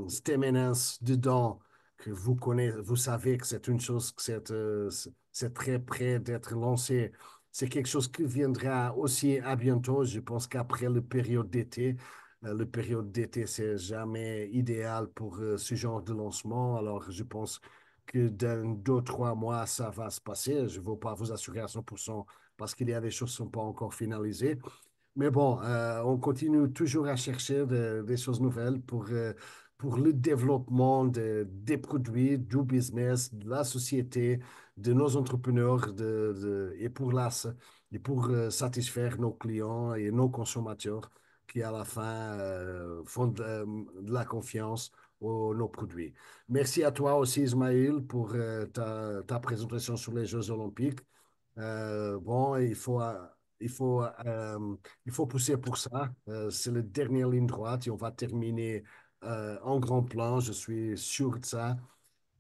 Stemmenens dedans, que vous connaissez, vous savez que c'est une chose que c'est très près d'être lancé. C'est quelque chose qui viendra aussi à bientôt. Je pense qu'après la période d'été, la période d'été, c'est jamais idéal pour ce genre de lancement. Alors, je pense que dans 2, 3 mois, ça va se passer. Je ne veux pas vous assurer à 100% parce qu'il y a des choses qui ne sont pas encore finalisées. Mais bon, on continue toujours à chercher des choses nouvelles pour le développement des produits, du business, de la société, de nos entrepreneurs et pour satisfaire nos clients et nos consommateurs qui, à la fin, font de la confiance aux nos produits. Merci à toi aussi, Ismaël, pour ta présentation sur les Jeux olympiques. Bon, il faut, euh, il faut pousser pour ça. C'est la dernière ligne droite et on va terminer en grand plan. Je suis sûr de ça.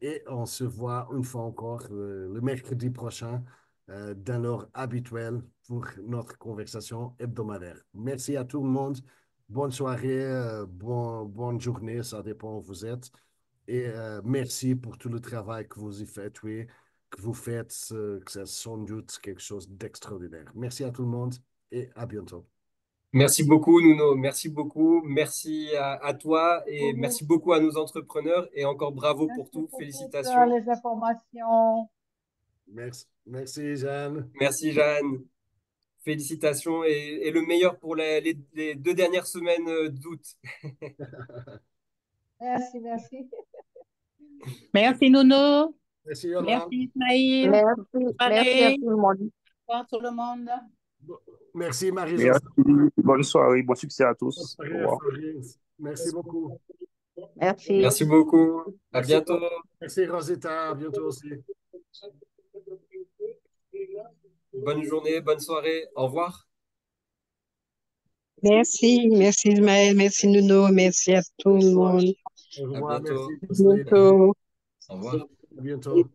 Et on se voit une fois encore le mercredi prochain dans l'heure habituelle pour notre conversation hebdomadaire. Merci à tout le monde. Bonne soirée, bonne journée, ça dépend où vous êtes. Et merci pour tout le travail que vous y faites, oui, que vous faites, que c'est sans doute quelque chose d'extraordinaire. Merci à tout le monde et à bientôt. Merci beaucoup, Nuno. Merci beaucoup. Merci à toi et merci beaucoup à nos entrepreneurs et encore bravo pour Merci tout. pour toutes Félicitations. les informations. Merci, Jeanne. Merci, Jeanne. Félicitations et le meilleur pour les 2 dernières semaines d'août. Merci, merci. Merci Nono, Merci, Yolande. merci Ismaïl. Merci à Pareil, tout le monde. au revoir tout le monde. Merci, Marie-Josée. Merci. Bonne soirée. Bon succès à Bonne tous. Au soirée, revoir. Fabrice. Merci beaucoup. Merci. Merci beaucoup. À Merci, bientôt. merci, Rosetta. À bientôt aussi. Bonne journée, bonne soirée. Au revoir. Merci Ismaël, merci Nuno, merci à tout le monde. Au À revoir. Merci, bientôt. Jocelyne. Bientôt. Au revoir. À bientôt.